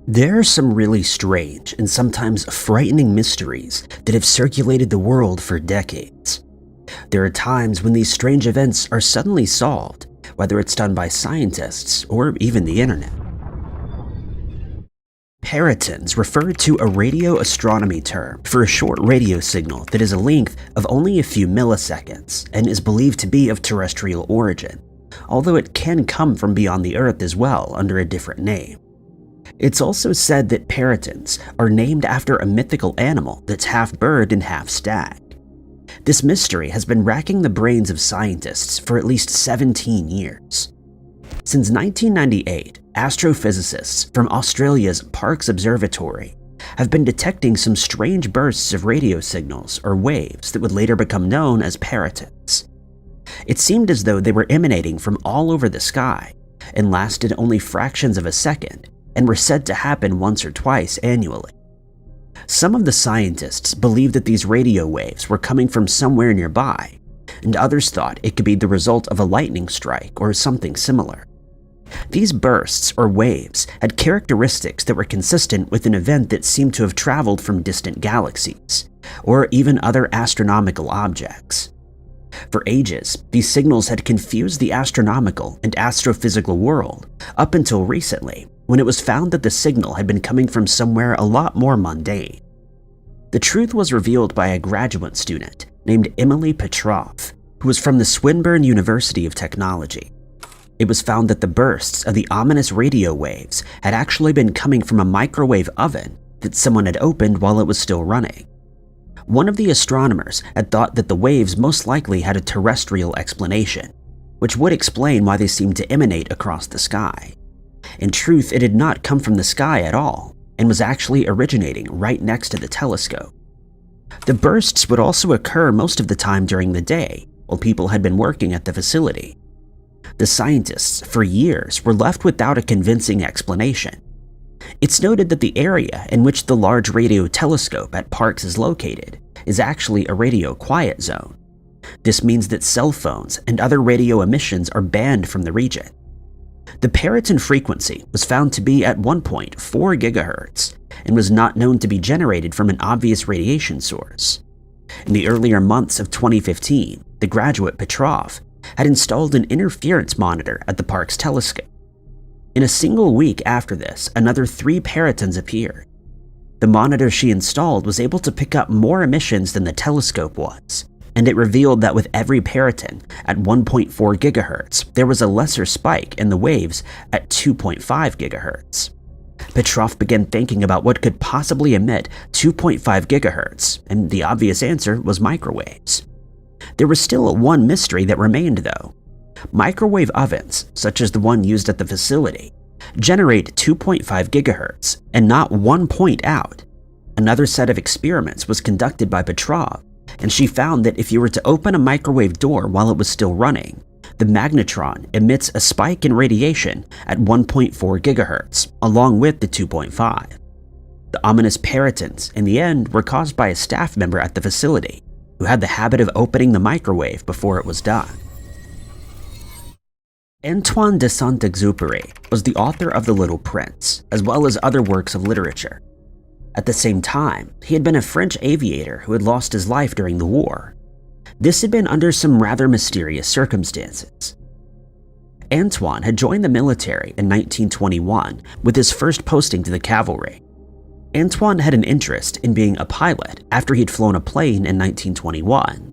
There are some really strange and sometimes frightening mysteries that have circulated the world for decades. There are times when these strange events are suddenly solved, whether it's done by scientists or even the internet. Peritons refer to a radio astronomy term for a short radio signal that is a length of only a few milliseconds and is believed to be of terrestrial origin, although it can come from beyond the Earth as well under a different name. It's also said that peritons are named after a mythical animal that's half bird and half stag. This mystery has been racking the brains of scientists for at least 17 years. Since 1998, astrophysicists from Australia's Parkes Observatory have been detecting some strange bursts of radio signals or waves that would later become known as peritons. It seemed as though they were emanating from all over the sky and lasted only fractions of a second and were said to happen once or twice annually. Some of the scientists believed that these radio waves were coming from somewhere nearby, and others thought it could be the result of a lightning strike or something similar. These bursts or waves had characteristics that were consistent with an event that seemed to have traveled from distant galaxies, or even other astronomical objects. For ages, these signals had confused the astronomical and astrophysical world up until recently, when it was found that the signal had been coming from somewhere a lot more mundane. The truth was revealed by a graduate student named Emily Petrov, who was from the Swinburne University of Technology. It was found that the bursts of the ominous radio waves had actually been coming from a microwave oven that someone had opened while it was still running. One of the astronomers had thought that the waves most likely had a terrestrial explanation, which would explain why they seemed to emanate across the sky. In truth, it had not come from the sky at all, and was actually originating right next to the telescope. The bursts would also occur most of the time during the day, while people had been working at the facility. The scientists, for years, were left without a convincing explanation. It's noted that the area in which the large radio telescope at Parkes is located is actually a radio quiet zone. This means that cell phones and other radio emissions are banned from the region. The periton frequency was found to be at 1.4 GHz and was not known to be generated from an obvious radiation source. In the earlier months of 2015, the graduate Petrov had installed an interference monitor at the Parkes telescope. In a single week after this, another 3 peritons appeared. The monitor she installed was able to pick up more emissions than the telescope was, and it revealed that with every periton at 1.4 GHz, there was a lesser spike in the waves at 2.5 GHz. Petrov began thinking about what could possibly emit 2.5 GHz, and the obvious answer was microwaves. There was still one mystery that remained though. Microwave ovens, such as the one used at the facility, generate 2.5 GHz and not 1 point out. Another set of experiments was conducted by Petrov, and she found that if you were to open a microwave door while it was still running, the magnetron emits a spike in radiation at 1.4 GHz, along with the 2.5. The ominous peritons, in the end, were caused by a staff member at the facility, who had the habit of opening the microwave before it was done. Antoine de Saint-Exupery was the author of The Little Prince, as well as other works of literature. At the same time, he had been a French aviator who had lost his life during the war. This had been under some rather mysterious circumstances. Antoine had joined the military in 1921 with his first posting to the cavalry. Antoine had an interest in being a pilot after he'd flown a plane in 1921.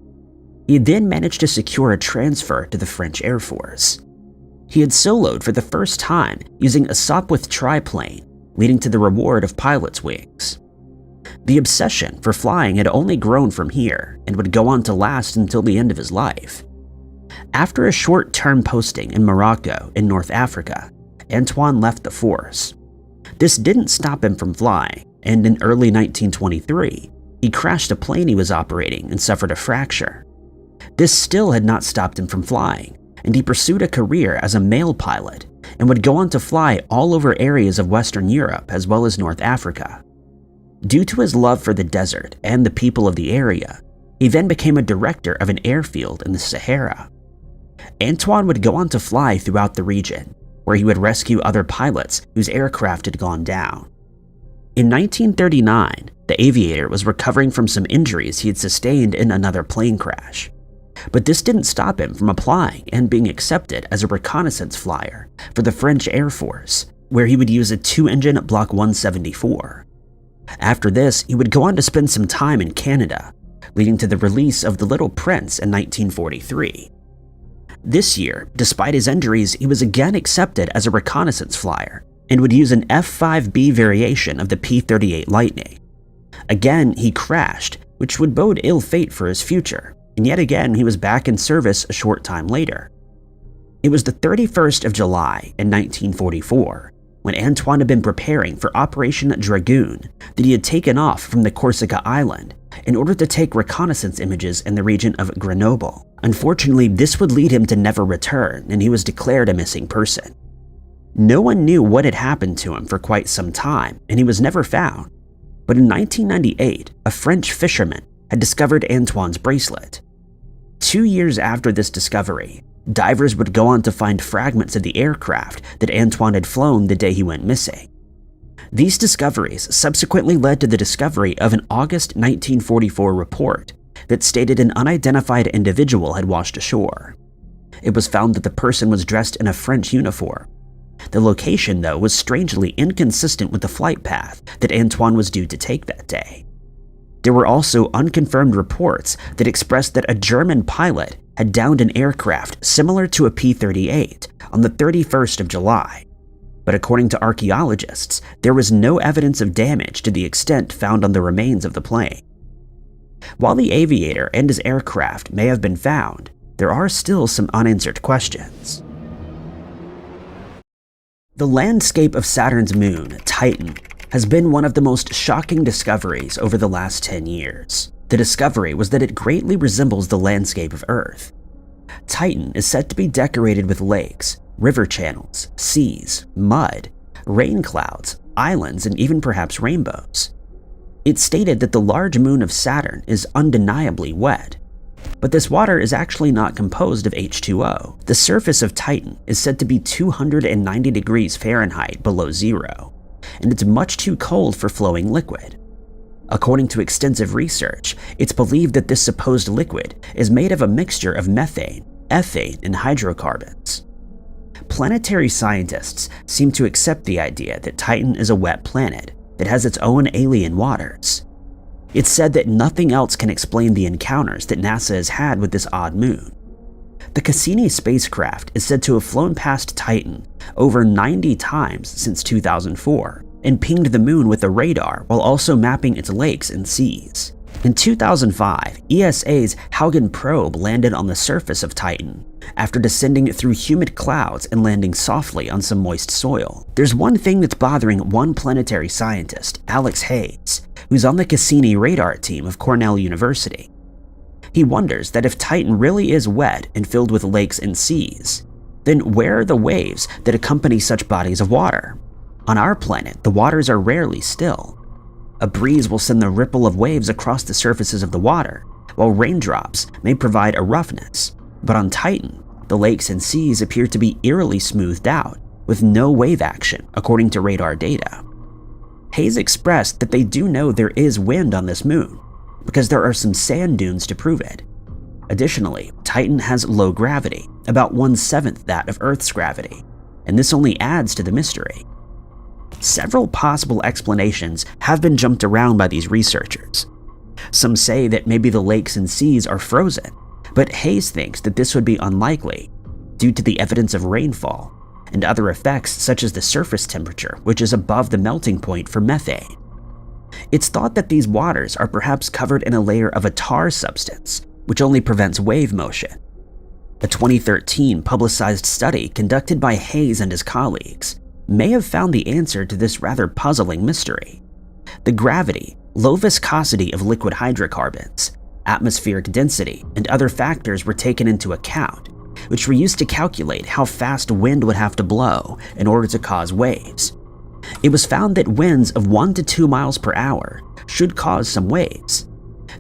He then managed to secure a transfer to the French Air Force. He had soloed for the first time using a Sopwith triplane, leading to the reward of pilot's wings. The obsession for flying had only grown from here and would go on to last until the end of his life. After a short-term posting in Morocco in North Africa, Antoine left the force. This didn't stop him from flying, and in early 1923, he crashed a plane he was operating and suffered a fracture. This still had not stopped him from flying, and he pursued a career as a mail pilot and would go on to fly all over areas of Western Europe as well as North Africa. Due to his love for the desert and the people of the area, he then became a director of an airfield in the Sahara. Antoine would go on to fly throughout the region, where he would rescue other pilots whose aircraft had gone down. In 1939, the aviator was recovering from some injuries he had sustained in another plane crash. But this didn't stop him from applying and being accepted as a reconnaissance flyer for the French Air Force, where he would use a 2-engine Block 174. After this, he would go on to spend some time in Canada, leading to the release of The Little Prince in 1943. This year, despite his injuries, he was again accepted as a reconnaissance flyer and would use an F-5B variation of the P-38 Lightning. Again, he crashed, which would bode ill fate for his future, and yet again he was back in service a short time later. It was the 31st of July in 1944, when Antoine had been preparing for Operation Dragoon, that he had taken off from the Corsica island in order to take reconnaissance images in the region of Grenoble. Unfortunately, this would lead him to never return, and he was declared a missing person. No one knew what had happened to him for quite some time, and he was never found. But in 1998, a French fisherman had discovered Antoine's bracelet. 2 years after this discovery, divers would go on to find fragments of the aircraft that Antoine had flown the day he went missing. These discoveries subsequently led to the discovery of an August 1944 report that stated an unidentified individual had washed ashore. It was found that the person was dressed in a French uniform. The location, though, was strangely inconsistent with the flight path that Antoine was due to take that day. There were also unconfirmed reports that expressed that a German pilot had downed an aircraft similar to a P-38 on the 31st of July. But according to archaeologists, there was no evidence of damage to the extent found on the remains of the plane. While the aviator and his aircraft may have been found, there are still some unanswered questions. The landscape of Saturn's moon, Titan, has been one of the most shocking discoveries over the last 10 years. The discovery was that it greatly resembles the landscape of Earth. Titan is said to be decorated with lakes, river channels, seas, mud, rain clouds, islands, and even perhaps rainbows. It's stated that the large moon of Saturn is undeniably wet, but this water is actually not composed of H2O. The surface of Titan is said to be 290 degrees Fahrenheit below zero, and it's much too cold for flowing liquid. According to extensive research, it's believed that this supposed liquid is made of a mixture of methane, ethane, and hydrocarbons. Planetary scientists seem to accept the idea that Titan is a wet planet that has its own alien waters. It's said that nothing else can explain the encounters that NASA has had with this odd moon. The Cassini spacecraft is said to have flown past Titan over 90 times since 2004 and pinged the moon with a radar while also mapping its lakes and seas. In 2005, ESA's Haugen probe landed on the surface of Titan after descending through humid clouds and landing softly on some moist soil. There's one thing that's bothering one planetary scientist, Alex Hayes, who's on the Cassini radar team of Cornell University. He wonders that if Titan really is wet and filled with lakes and seas, then where are the waves that accompany such bodies of water? On our planet, the waters are rarely still. A breeze will send the ripple of waves across the surfaces of the water, while raindrops may provide a roughness. But on Titan, the lakes and seas appear to be eerily smoothed out, with no wave action, according to radar data. Hayes expressed that they do know there is wind on this moon, because there are some sand dunes to prove it. Additionally, Titan has low gravity, about 1/7 that of Earth's gravity, and this only adds to the mystery. Several possible explanations have been jumped around by these researchers. Some say that maybe the lakes and seas are frozen, but Hayes thinks that this would be unlikely due to the evidence of rainfall and other effects such as the surface temperature, which is above the melting point for methane. It's thought that these waters are perhaps covered in a layer of a tar substance, which only prevents wave motion. A 2013 publicized study conducted by Hayes and his colleagues may have found the answer to this rather puzzling mystery. The gravity, low viscosity of liquid hydrocarbons, atmospheric density, and other factors were taken into account, which were used to calculate how fast wind would have to blow in order to cause waves. It was found that winds of 1 to 2 miles per hour should cause some waves.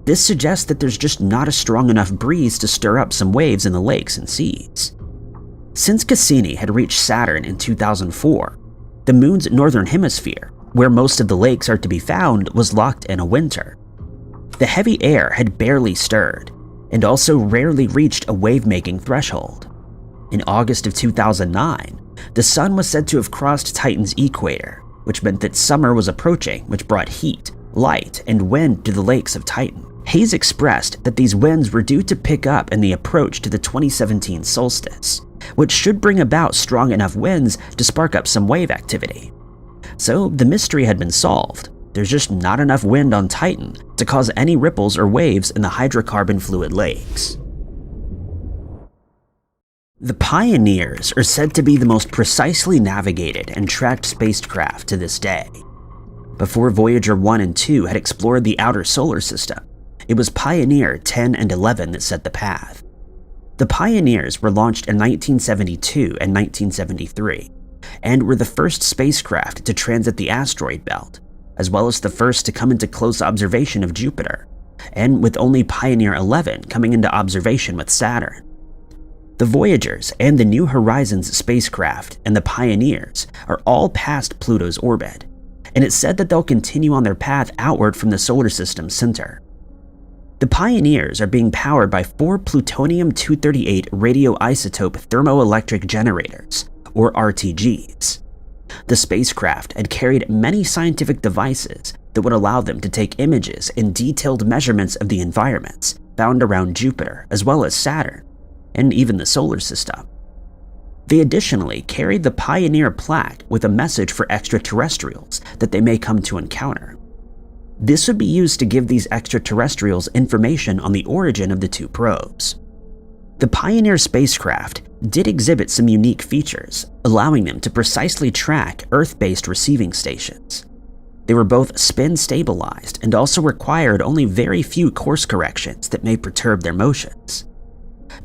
This suggests that there's just not a strong enough breeze to stir up some waves in the lakes and seas. Since Cassini had reached Saturn in 2004, the moon's northern hemisphere where most of the lakes are to be found, was locked in a winter. The heavy air had barely stirred, and also rarely reached a wave-making threshold. In August of 2009, the sun was said to have crossed Titan's equator, which meant that summer was approaching, which brought heat, light, and wind to the lakes of Titan. Hayes expressed that these winds were due to pick up in the approach to the 2017 solstice, which should bring about strong enough winds to spark up some wave activity. So the mystery had been solved. There's just not enough wind on Titan to cause any ripples or waves in the hydrocarbon fluid lakes. The Pioneers are said to be the most precisely navigated and tracked spacecraft to this day. Before Voyager 1 and 2 had explored the outer solar system, it was Pioneer 10 and 11 that set the path. The Pioneers were launched in 1972 and 1973, and were the first spacecraft to transit the asteroid belt, as well as the first to come into close observation of Jupiter, and with only Pioneer 11 coming into observation with Saturn. The Voyagers and the New Horizons spacecraft and the Pioneers are all past Pluto's orbit, and it's said that they'll continue on their path outward from the solar system's center. The Pioneers are being powered by 4 plutonium-238 radioisotope thermoelectric generators, or RTGs. The spacecraft had carried many scientific devices that would allow them to take images and detailed measurements of the environments found around Jupiter as well as Saturn, and even the solar system. They additionally carried the Pioneer plaque with a message for extraterrestrials that they may come to encounter. This would be used to give these extraterrestrials information on the origin of the 2 probes. The Pioneer spacecraft did exhibit some unique features, allowing them to precisely track Earth-based receiving stations. They were both spin-stabilized and also required only very few course corrections that may perturb their motions.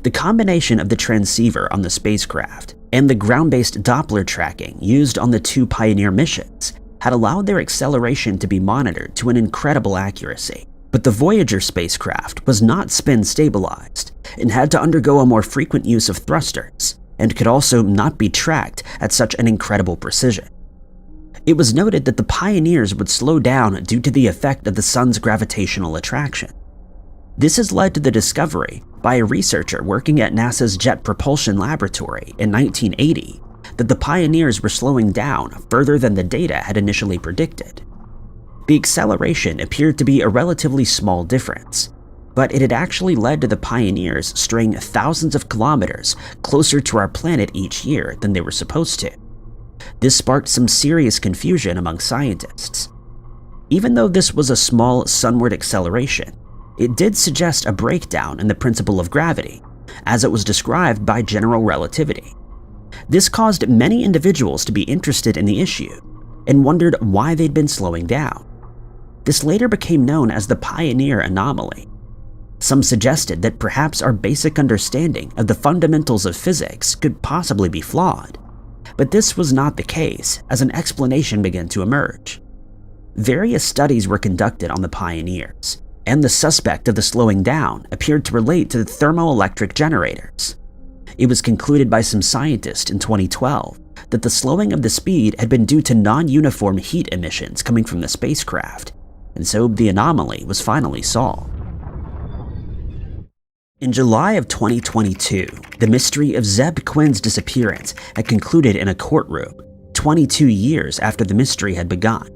The combination of the transceiver on the spacecraft and the ground-based Doppler tracking used on the 2 Pioneer missions had allowed their acceleration to be monitored to an incredible accuracy. But the Voyager spacecraft was not spin-stabilized and had to undergo a more frequent use of thrusters, and could also not be tracked at such an incredible precision. It was noted that the Pioneers would slow down due to the effect of the sun's gravitational attraction. This has led to the discovery by a researcher working at NASA's Jet Propulsion Laboratory in 1980 that the Pioneers were slowing down further than the data had initially predicted. The acceleration appeared to be a relatively small difference, but it had actually led to the Pioneers straying thousands of kilometers closer to our planet each year than they were supposed to. This sparked some serious confusion among scientists. Even though this was a small sunward acceleration, it did suggest a breakdown in the principle of gravity, as it was described by general relativity. This caused many individuals to be interested in the issue and wondered why they'd been slowing down. This later became known as the Pioneer anomaly. Some suggested that perhaps our basic understanding of the fundamentals of physics could possibly be flawed, but this was not the case as an explanation began to emerge. Various studies were conducted on the Pioneers, and the suspect of the slowing down appeared to relate to the thermoelectric generators. It was concluded by some scientists in 2012 that the slowing of the speed had been due to non-uniform heat emissions coming from the spacecraft, and so the anomaly was finally solved. In July of 2022, the mystery of Zeb Quinn's disappearance had concluded in a courtroom, 22 years after the mystery had begun.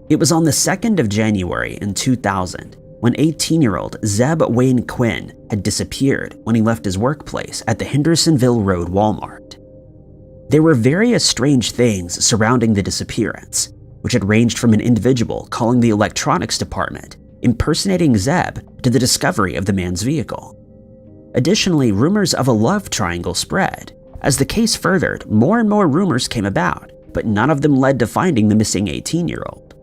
It was on the 2nd of January in 2000 when 18-year-old Zeb Wayne Quinn had disappeared when he left his workplace at the Hendersonville Road Walmart. There were various strange things surrounding the disappearance, which had ranged from an individual calling the electronics department, impersonating Zeb, to the discovery of the man's vehicle. Additionally, rumors of a love triangle spread. As the case furthered, more and more rumors came about, but none of them led to finding the missing 18-year-old.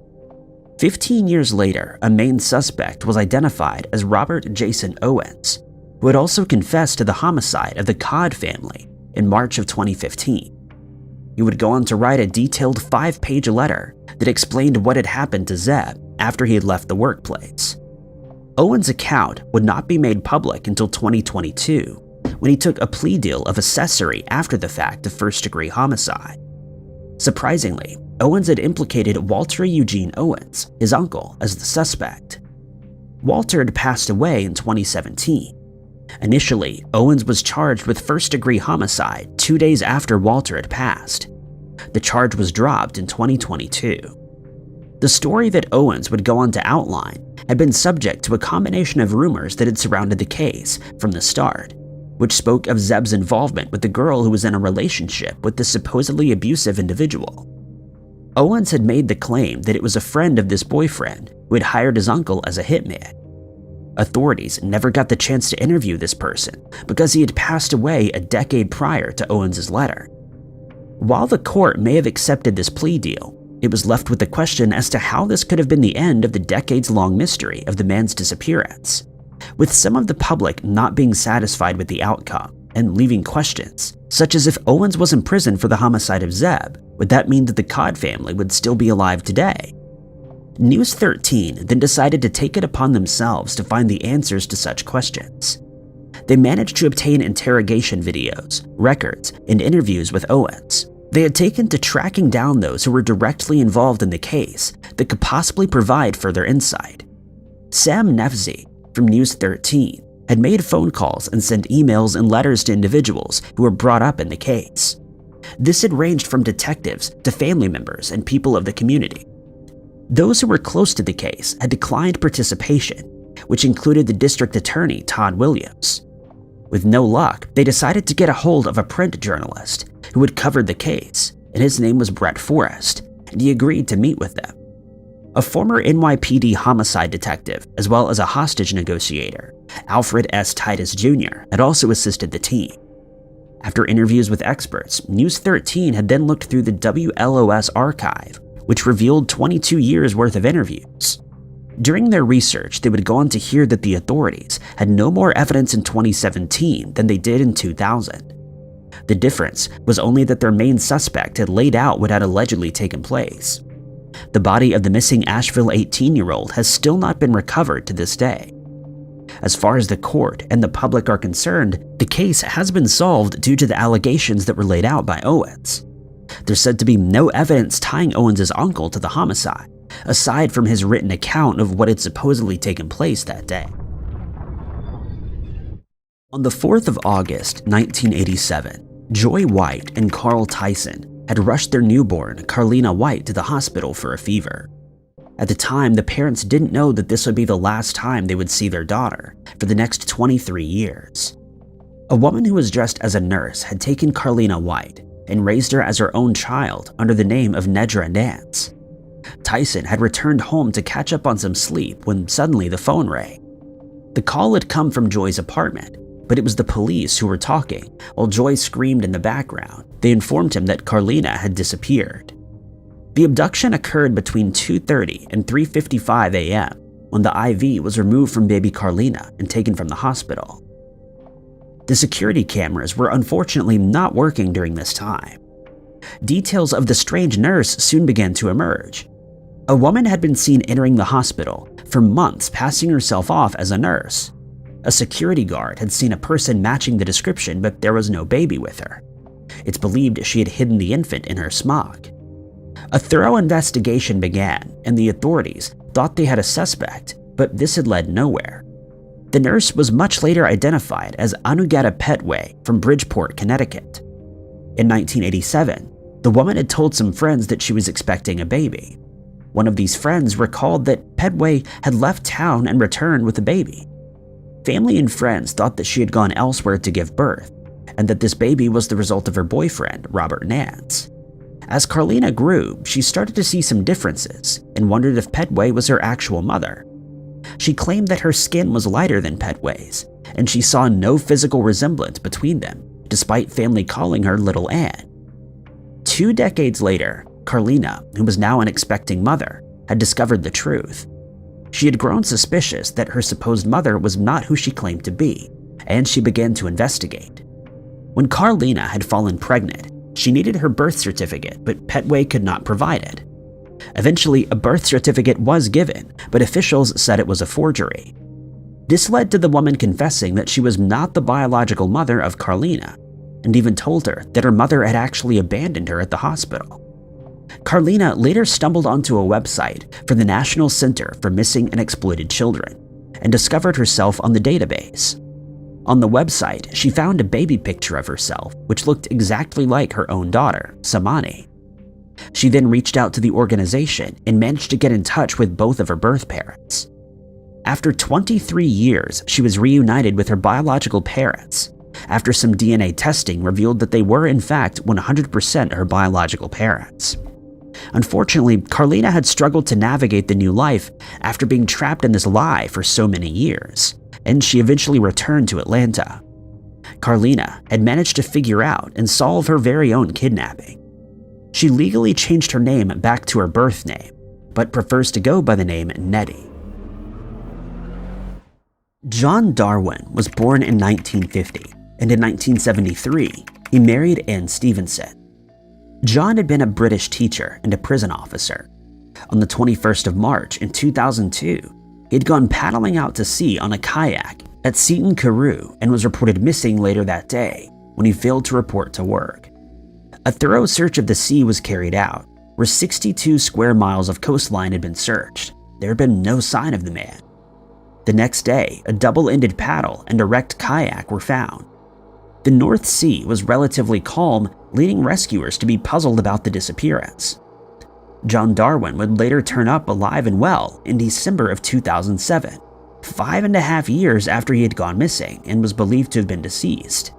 15 years later, a main suspect was identified as Robert Jason Owens, who had also confessed to the homicide of the Codd family in March of 2015. He would go on to write a detailed 5-page letter that explained what had happened to Zeb after he had left the workplace. Owens' account would not be made public until 2022, when he took a plea deal of accessory after the fact of first-degree homicide. Surprisingly, Owens had implicated Walter Eugene Owens, his uncle, as the suspect. Walter had passed away in 2017. Initially, Owens was charged with first-degree homicide 2 days after Walter had passed. The charge was dropped in 2022. The story that Owens would go on to outline had been subject to a combination of rumors that had surrounded the case from the start, which spoke of Zeb's involvement with the girl who was in a relationship with the supposedly abusive individual. Owens had made the claim that it was a friend of this boyfriend who had hired his uncle as a hitman. Authorities never got the chance to interview this person because he had passed away a decade prior to Owens' letter. While the court may have accepted this plea deal, it was left with the question as to how this could have been the end of the decades-long mystery of the man's disappearance, with some of the public not being satisfied with the outcome and leaving questions, such as if Owens was in prison for the homicide of Zeb, would that mean that the Codd family would still be alive today? News 13 then decided to take it upon themselves to find the answers to such questions. They managed to obtain interrogation videos, records, and interviews with Owens. They had taken to tracking down those who were directly involved in the case that could possibly provide further insight. Sam Nefzi from News 13 had made phone calls and sent emails and letters to individuals who were brought up in the case. This had ranged from detectives to family members and people of the community. Those who were close to the case had declined participation, which included the district attorney Todd Williams. With no luck, they decided to get a hold of a print journalist who had covered the case, and his name was Brett Forrest, and he agreed to meet with them. A former NYPD homicide detective, as well as a hostage negotiator, Alfred S. Titus Jr., had also assisted the team. After interviews with experts, News 13 had then looked through the WLOS archive, which revealed 22 years worth of interviews. During their research, they would go on to hear that the authorities had no more evidence in 2017 than they did in 2000. The difference was only that their main suspect had laid out what had allegedly taken place. The body of the missing Asheville 18-year-old has still not been recovered to this day. As far as the court and the public are concerned, the case has been solved due to the allegations that were laid out by Owens. There's said to be no evidence tying Owens' uncle to the homicide, aside from his written account of what had supposedly taken place that day. On the 4th of August, 1987, Joy White and Carl Tyson had rushed their newborn, Carlina White, to the hospital for a fever. At the time, the parents didn't know that this would be the last time they would see their daughter for the next 23 years. A woman who was dressed as a nurse had taken Carlina White and raised her as her own child under the name of Nedra Nance. Tyson had returned home to catch up on some sleep when suddenly the phone rang. The call had come from Joy's apartment, but it was the police who were talking while Joy screamed in the background. They informed him that Carlina had disappeared. The abduction occurred between 2:30 and 3:55 a.m. when the IV was removed from baby Carlina and taken from the hospital. The security cameras were unfortunately not working during this time. Details of the strange nurse soon began to emerge. A woman had been seen entering the hospital for months, passing herself off as a nurse. A security guard had seen a person matching the description, but there was no baby with her. It's believed she had hidden the infant in her smock. A thorough investigation began, and the authorities thought they had a suspect, but this had led nowhere. The nurse was much later identified as Anugata Petway from Bridgeport, Connecticut. In 1987, the woman had told some friends that she was expecting a baby. One of these friends recalled that Petway had left town and returned with a baby. Family and friends thought that she had gone elsewhere to give birth, and that this baby was the result of her boyfriend, Robert Nance. As Carlina grew, she started to see some differences and wondered if Petway was her actual mother. She claimed that her skin was lighter than Petway's, and she saw no physical resemblance between them, despite family calling her Little Anne. 2 decades later, Carlina, who was now an expecting mother, had discovered the truth. She had grown suspicious that her supposed mother was not who she claimed to be, and she began to investigate. When Carlina had fallen pregnant, she needed her birth certificate, but Petway could not provide it. Eventually, a birth certificate was given, but officials said it was a forgery. This led to the woman confessing that she was not the biological mother of Carlina, and even told her that her mother had actually abandoned her at the hospital. Carlina later stumbled onto a website for the National Center for Missing and Exploited Children and discovered herself on the database. On the website, she found a baby picture of herself, which looked exactly like her own daughter, Samani. She then reached out to the organization and managed to get in touch with both of her birth parents. After 23 years, she was reunited with her biological parents, after some DNA testing revealed that they were in fact 100% her biological parents. Unfortunately, Carlina had struggled to navigate the new life after being trapped in this lie for so many years, and she eventually returned to Atlanta. Carlina had managed to figure out and solve her very own kidnapping. She legally changed her name back to her birth name, but prefers to go by the name Nettie. John Darwin was born in 1950, and in 1973, he married Anne Stevenson. John had been a British teacher and a prison officer. On the 21st of March in 2002, he had gone paddling out to sea on a kayak at Seaton Carew and was reported missing later that day when he failed to report to work. A thorough search of the sea was carried out, where 62 square miles of coastline had been searched. There had been no sign of the man. The next day, a double-ended paddle and a wrecked kayak were found. The North Sea was relatively calm, leading rescuers to be puzzled about the disappearance. John Darwin would later turn up alive and well in December of 2007, 5.5 years after he had gone missing and was believed to have been deceased.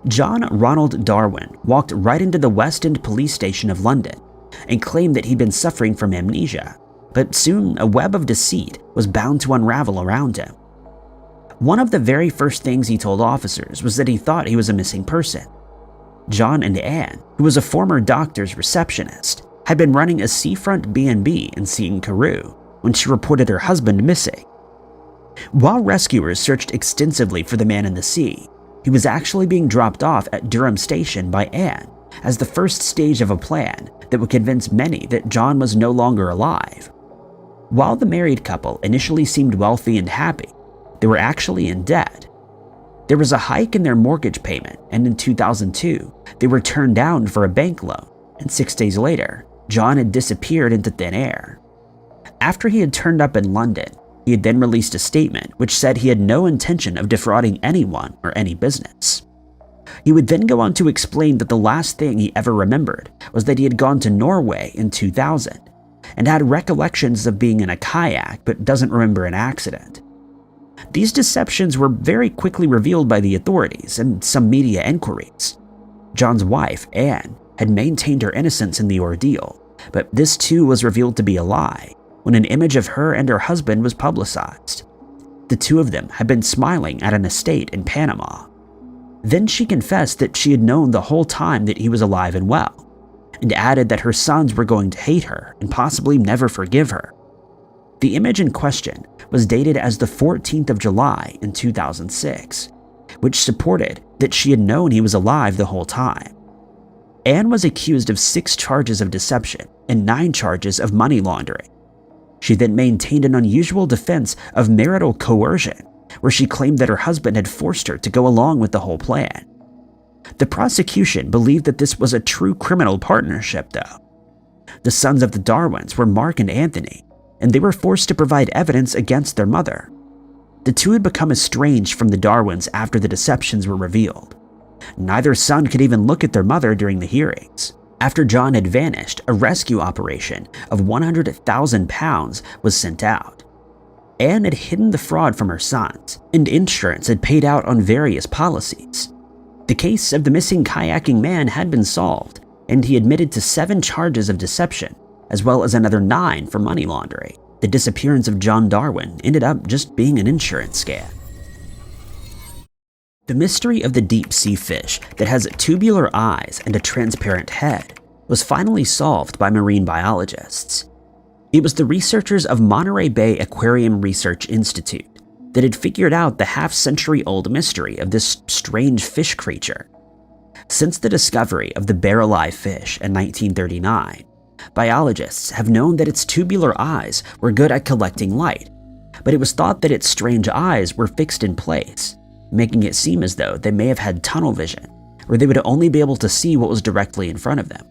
John Ronald Darwin walked right into the West End police station of London and claimed that he'd been suffering from amnesia, but soon a web of deceit was bound to unravel around him. One of the very first things he told officers was that he thought he was a missing person. John and Anne, who was a former doctor's receptionist, had been running a seafront B&B in Seaton Carew when she reported her husband missing. While rescuers searched extensively for the man in the sea, he was actually being dropped off at Durham Station by Anne as the first stage of a plan that would convince many that John was no longer alive. While the married couple initially seemed wealthy and happy, they were actually in debt. There was a hike in their mortgage payment, and in 2002, they were turned down for a bank loan, and 6 days later, John had disappeared into thin air. After he had turned up in London, he had then released a statement which said he had no intention of defrauding anyone or any business. He would then go on to explain that the last thing he ever remembered was that he had gone to Norway in 2000 and had recollections of being in a kayak but doesn't remember an accident. These deceptions were very quickly revealed by the authorities and some media inquiries. John's wife, Anne, had maintained her innocence in the ordeal, but this too was revealed to be a lie when an image of her and her husband was publicized. The two of them had been smiling at an estate in Panama. Then she confessed that she had known the whole time that he was alive and well, and added that her sons were going to hate her and possibly never forgive her. The image in question was dated as the 14th of July in 2006, which supported that she had known he was alive the whole time. Anne was accused of 6 charges of deception and 9 charges of money laundering. She then maintained an unusual defense of marital coercion, where she claimed that her husband had forced her to go along with the whole plan. The prosecution believed that this was a true criminal partnership, though. The sons of the Darwins were Mark and Anthony, and they were forced to provide evidence against their mother. The two had become estranged from the Darwins after the deceptions were revealed. Neither son could even look at their mother during the hearings. After John had vanished, a rescue operation of £100,000 was sent out. Anne had hidden the fraud from her sons, and insurance had paid out on various policies. The case of the missing kayaking man had been solved, and he admitted to 7 charges of deception, as well as another 9 for money laundering. The disappearance of John Darwin ended up just being an insurance scam. The mystery of the deep-sea fish that has tubular eyes and a transparent head was finally solved by marine biologists. It was the researchers of Monterey Bay Aquarium Research Institute that had figured out the half-century-old mystery of this strange fish creature. Since the discovery of the barrel-eye fish in 1939, biologists have known that its tubular eyes were good at collecting light, but it was thought that its strange eyes were fixed in place, making it seem as though they may have had tunnel vision, where they would only be able to see what was directly in front of them.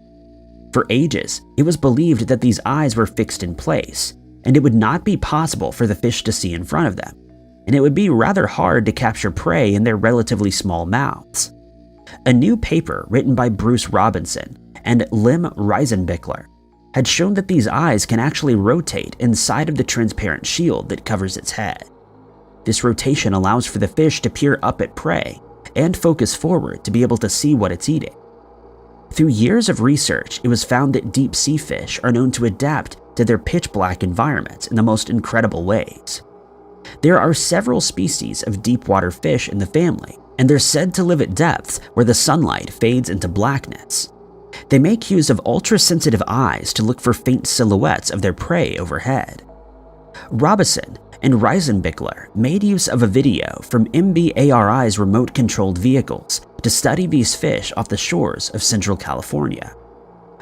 For ages, it was believed that these eyes were fixed in place, and it would not be possible for the fish to see in front of them, and it would be rather hard to capture prey in their relatively small mouths. A new paper written by Bruce Robinson and Lim Reisenbichler had shown that these eyes can actually rotate inside of the transparent shield that covers its head. This rotation allows for the fish to peer up at prey and focus forward to be able to see what it's eating. Through years of research, it was found that deep sea fish are known to adapt to their pitch black environments in the most incredible ways. There are several species of deep water fish in the family, and they're said to live at depths where the sunlight fades into blackness. They make use of ultra-sensitive eyes to look for faint silhouettes of their prey overhead. Robison and Reisenbichler made use of a video from MBARI's remote-controlled vehicles to study these fish off the shores of Central California.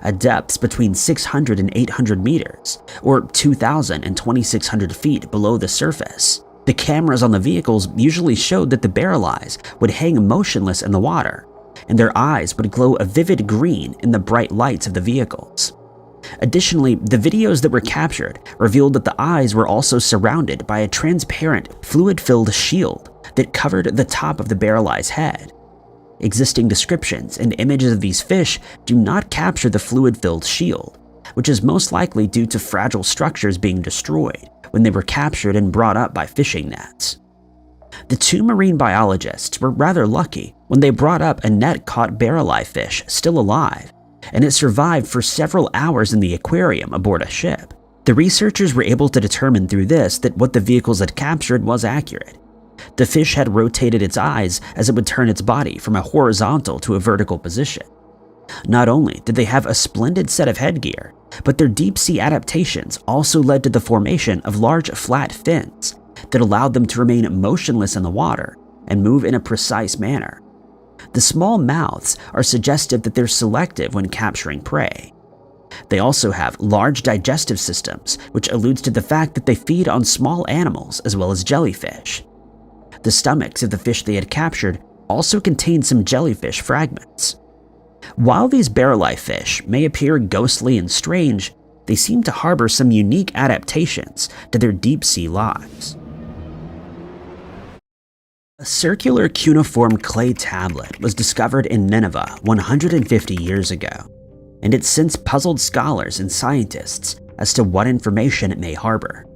At depths between 600 and 800 meters, or 2,000 and 2,600 feet below the surface, the cameras on the vehicles usually showed that the barrel eyes would hang motionless in the water, and their eyes would glow a vivid green in the bright lights of the vehicles. Additionally, the videos that were captured revealed that the eyes were also surrounded by a transparent, fluid-filled shield that covered the top of the barrel eye's head. Existing descriptions and images of these fish do not capture the fluid-filled shield, which is most likely due to fragile structures being destroyed when they were captured and brought up by fishing nets. The two marine biologists were rather lucky when they brought up a net-caught barrel eye fish still alive, and it survived for several hours in the aquarium aboard a ship. The researchers were able to determine through this that what the vehicles had captured was accurate. The fish had rotated its eyes as it would turn its body from a horizontal to a vertical position. Not only did they have a splendid set of headgear, but their deep-sea adaptations also led to the formation of large flat fins that allowed them to remain motionless in the water and move in a precise manner. The small mouths are suggestive that they're selective when capturing prey. They also have large digestive systems, which alludes to the fact that they feed on small animals as well as jellyfish. The stomachs of the fish they had captured also contained some jellyfish fragments. While these barrel eye fish may appear ghostly and strange, they seem to harbor some unique adaptations to their deep-sea lives. A circular cuneiform clay tablet was discovered in Nineveh 150 years ago, and it's since puzzled scholars and scientists as to what information it may harbor.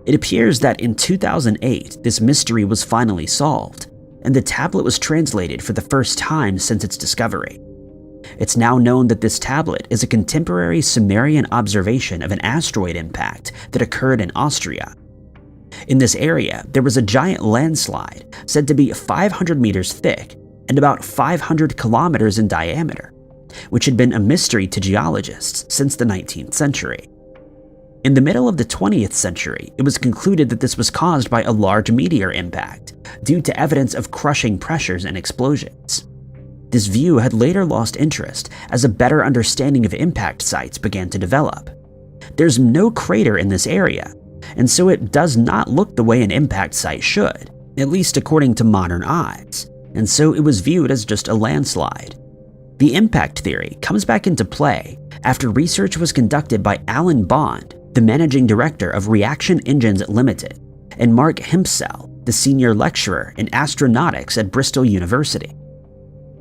It appears that in 2008, this mystery was finally solved, and the tablet was translated for the first time since its discovery. It's now known that this tablet is a contemporary Sumerian observation of an asteroid impact that occurred in Austria. In this area, there was a giant landslide said to be 500 meters thick and about 500 kilometers in diameter, which had been a mystery to geologists since the 19th century. In the middle of the 20th century, it was concluded that this was caused by a large meteor impact due to evidence of crushing pressures and explosions. This view had later lost interest as a better understanding of impact sites began to develop. There's no crater in this area, and so it does not look the way an impact site should, at least according to modern eyes, and so it was viewed as just a landslide. The impact theory comes back into play after research was conducted by Alan Bond, the managing director of Reaction Engines Limited, and Mark Hempsell, the senior lecturer in astronautics at Bristol University.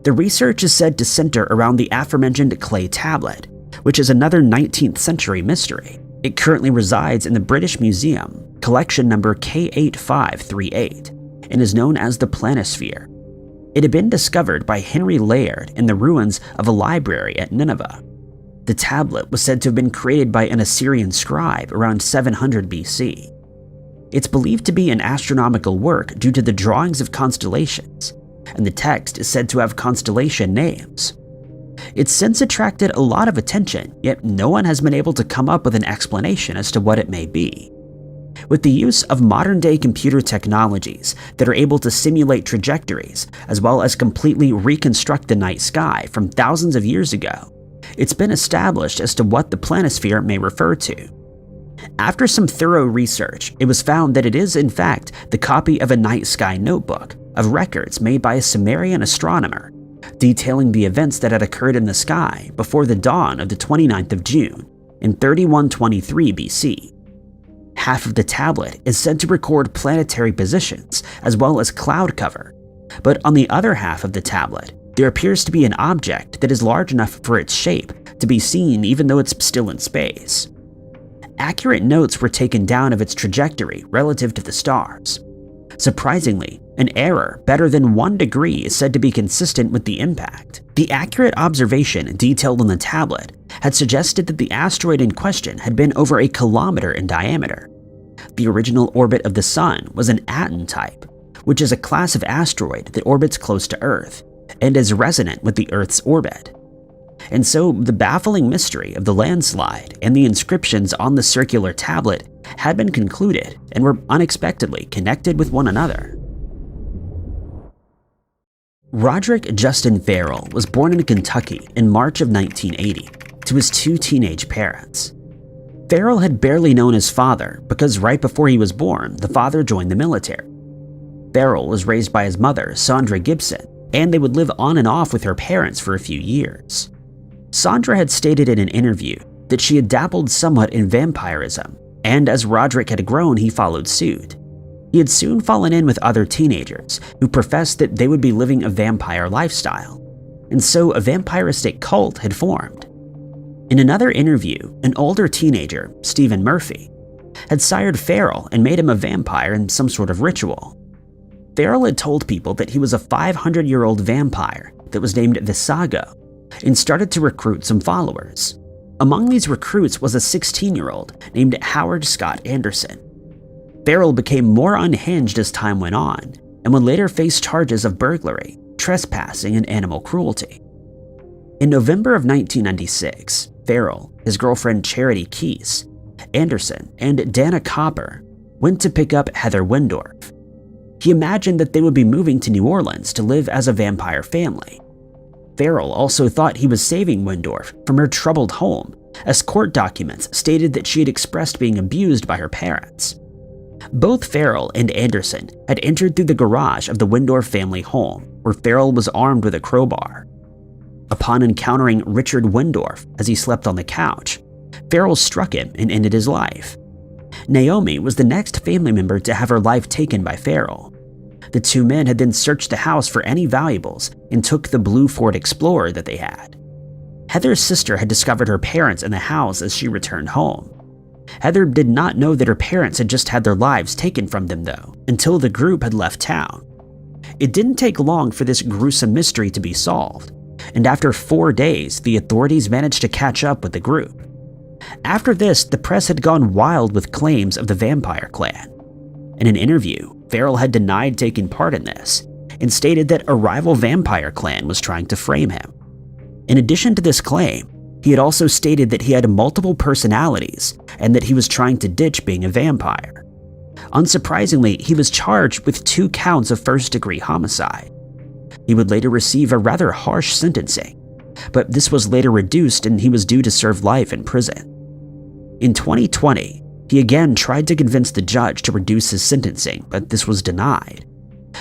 The research is said to center around the aforementioned clay tablet, which is another 19th century mystery. It currently resides in the British Museum, collection number K8538, and is known as the Planisphere. It had been discovered by Henry Layard in the ruins of a library at Nineveh. The tablet was said to have been created by an Assyrian scribe around 700 BC. It's believed to be an astronomical work due to the drawings of constellations, and the text is said to have constellation names. It's since attracted a lot of attention, yet no one has been able to come up with an explanation as to what it may be. With the use of modern-day computer technologies that are able to simulate trajectories, as well as completely reconstruct the night sky from thousands of years ago, it's been established as to what the planisphere may refer to. After some thorough research, it was found that it is in fact the copy of a night sky notebook of records made by a Sumerian astronomer detailing the events that had occurred in the sky before the dawn of the 29th of June in 3123 BC. Half of the tablet is said to record planetary positions as well as cloud cover, but on the other half of the tablet, there appears to be an object that is large enough for its shape to be seen even though it's still in space. Accurate notes were taken down of its trajectory relative to the stars. Surprisingly, an error better than 1 degree is said to be consistent with the impact. The accurate observation detailed on the tablet had suggested that the asteroid in question had been over a kilometer in diameter. The original orbit of the Sun was an Aten type, which is a class of asteroid that orbits close to Earth and is resonant with the Earth's orbit. And so the baffling mystery of the landslide and the inscriptions on the circular tablet had been concluded and were unexpectedly connected with one another. Roderick Justin Ferrell was born in Kentucky in March of 1980 to his 2 teenage parents. Ferrell had barely known his father because right before he was born, the father joined the military. Ferrell was raised by his mother, Sandra Gibson, and they would live on and off with her parents for a few years. Sandra had stated in an interview that she had dabbled somewhat in vampirism, and as Roderick had grown, he followed suit. He had soon fallen in with other teenagers who professed that they would be living a vampire lifestyle, and so a vampiristic cult had formed. In another interview, an older teenager, Stephen Murphy, had sired Ferrell and made him a vampire in some sort of ritual. Ferrell had told people that he was a 500-year-old vampire that was named Visago and started to recruit some followers. Among these recruits was a 16-year-old named Howard Scott Anderson. Ferrell became more unhinged as time went on and would later face charges of burglary, trespassing, and animal cruelty. In November of 1996, Ferrell, his girlfriend Charity Keese, Anderson, and Dana Copper went to pick up Heather Wendorf. He imagined that they would be moving to New Orleans to live as a vampire family. Ferrell also thought he was saving Wendorf from her troubled home, as court documents stated that she had expressed being abused by her parents. Both Ferrell and Anderson had entered through the garage of the Wendorf family home, where Ferrell was armed with a crowbar. Upon encountering Richard Wendorf as he slept on the couch, Ferrell struck him and ended his life. Naomi was the next family member to have her life taken by Ferrell. The two men had then searched the house for any valuables and took the blue Ford Explorer that they had. Heather's sister had discovered her parents in the house as she returned home. Heather did not know that her parents had just had their lives taken from them, though, until the group had left town. It didn't take long for this gruesome mystery to be solved, and after 4 days, the authorities managed to catch up with the group. After this, the press had gone wild with claims of the Vampire Clan. In an interview, Ferrell had denied taking part in this and stated that a rival vampire clan was trying to frame him. In addition to this claim, he had also stated that he had multiple personalities and that he was trying to ditch being a vampire. Unsurprisingly, he was charged with 2 counts of first-degree homicide. He would later receive a rather harsh sentencing, but this was later reduced and he was due to serve life in prison. In 2020, he again tried to convince the judge to reduce his sentencing, but this was denied.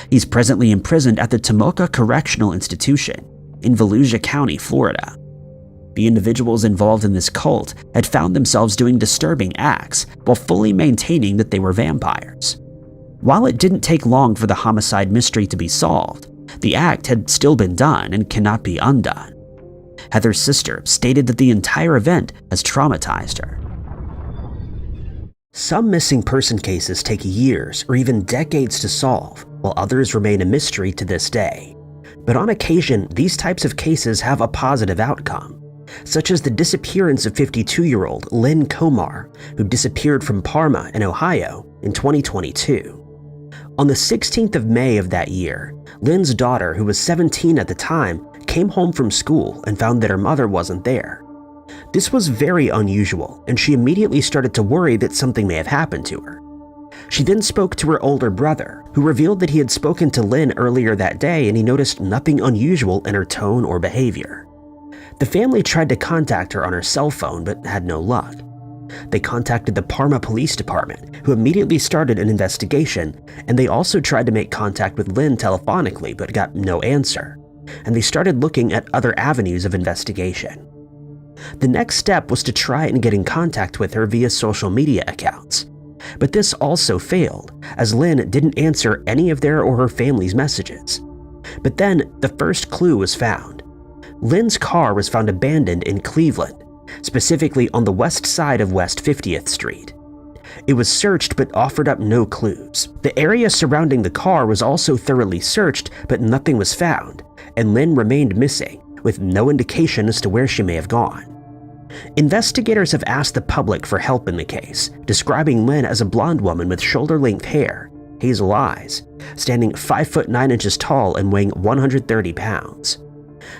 He's presently imprisoned at the Tomoka Correctional Institution in Volusia County, Florida. The individuals involved in this cult had found themselves doing disturbing acts while fully maintaining that they were vampires. While it didn't take long for the homicide mystery to be solved, the act had still been done and cannot be undone. Heather's sister stated that the entire event has traumatized her. Some missing person cases take years or even decades to solve, while others remain a mystery to this day. But on occasion, these types of cases have a positive outcome, such as the disappearance of 52-year-old Lynn Comar, who disappeared from Parma in Ohio in 2022. On the 16th of May of that year, Lynn's daughter, who was 17 at the time, came home from school and found that her mother wasn't there. This was very unusual, and she immediately started to worry that something may have happened to her. She then spoke to her older brother, who revealed that he had spoken to Lynn earlier that day and he noticed nothing unusual in her tone or behavior. The family tried to contact her on her cell phone but had no luck. They contacted the Parma Police Department, who immediately started an investigation, and they also tried to make contact with Lynn telephonically but got no answer. and they started looking at other avenues of investigation. The next step was to try and get in contact with her via social media accounts, but this also failed, as Lynn didn't answer any of their or her family's messages. But then the first clue was found. Lynn's car was found abandoned in Cleveland, specifically on the west side of West 50th Street. It was searched but offered up no clues. The area surrounding the car was also thoroughly searched, but nothing was found, and Lynn remained missing, with no indication as to where she may have gone. Investigators have asked the public for help in the case, describing Lynn as a blonde woman with shoulder-length hair, hazel eyes, standing 5 foot 9 inches tall and weighing 130 pounds.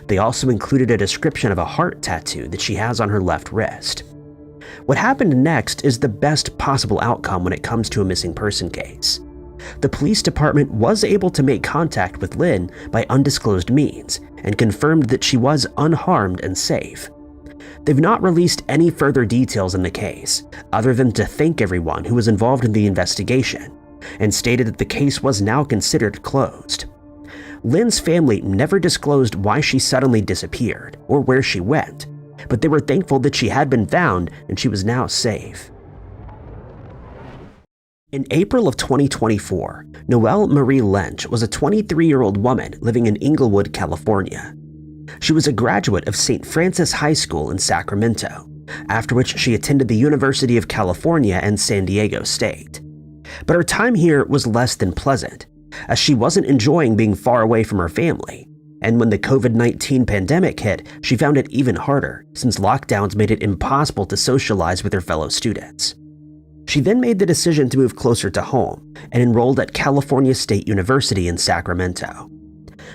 They also included a description of a heart tattoo that she has on her left wrist. What happened next is the best possible outcome when it comes to a missing person case. The police department was able to make contact with Lynn by undisclosed means and confirmed that she was unharmed and safe. They've not released any further details in the case, other than to thank everyone who was involved in the investigation, and stated that the case was now considered closed. Lynn's family never disclosed why she suddenly disappeared or where she went, but they were thankful that she had been found and she was now safe. In April of 2024, Noel Marie Lynch was a 23-year-old woman living in Inglewood, California. She was a graduate of St. Francis High School in Sacramento, after which she attended the University of California and San Diego State. But her time here was less than pleasant, as she wasn't enjoying being far away from her family, and when the COVID-19 pandemic hit, she found it even harder since lockdowns made it impossible to socialize with her fellow students. She then made the decision to move closer to home and enrolled at California State University in Sacramento.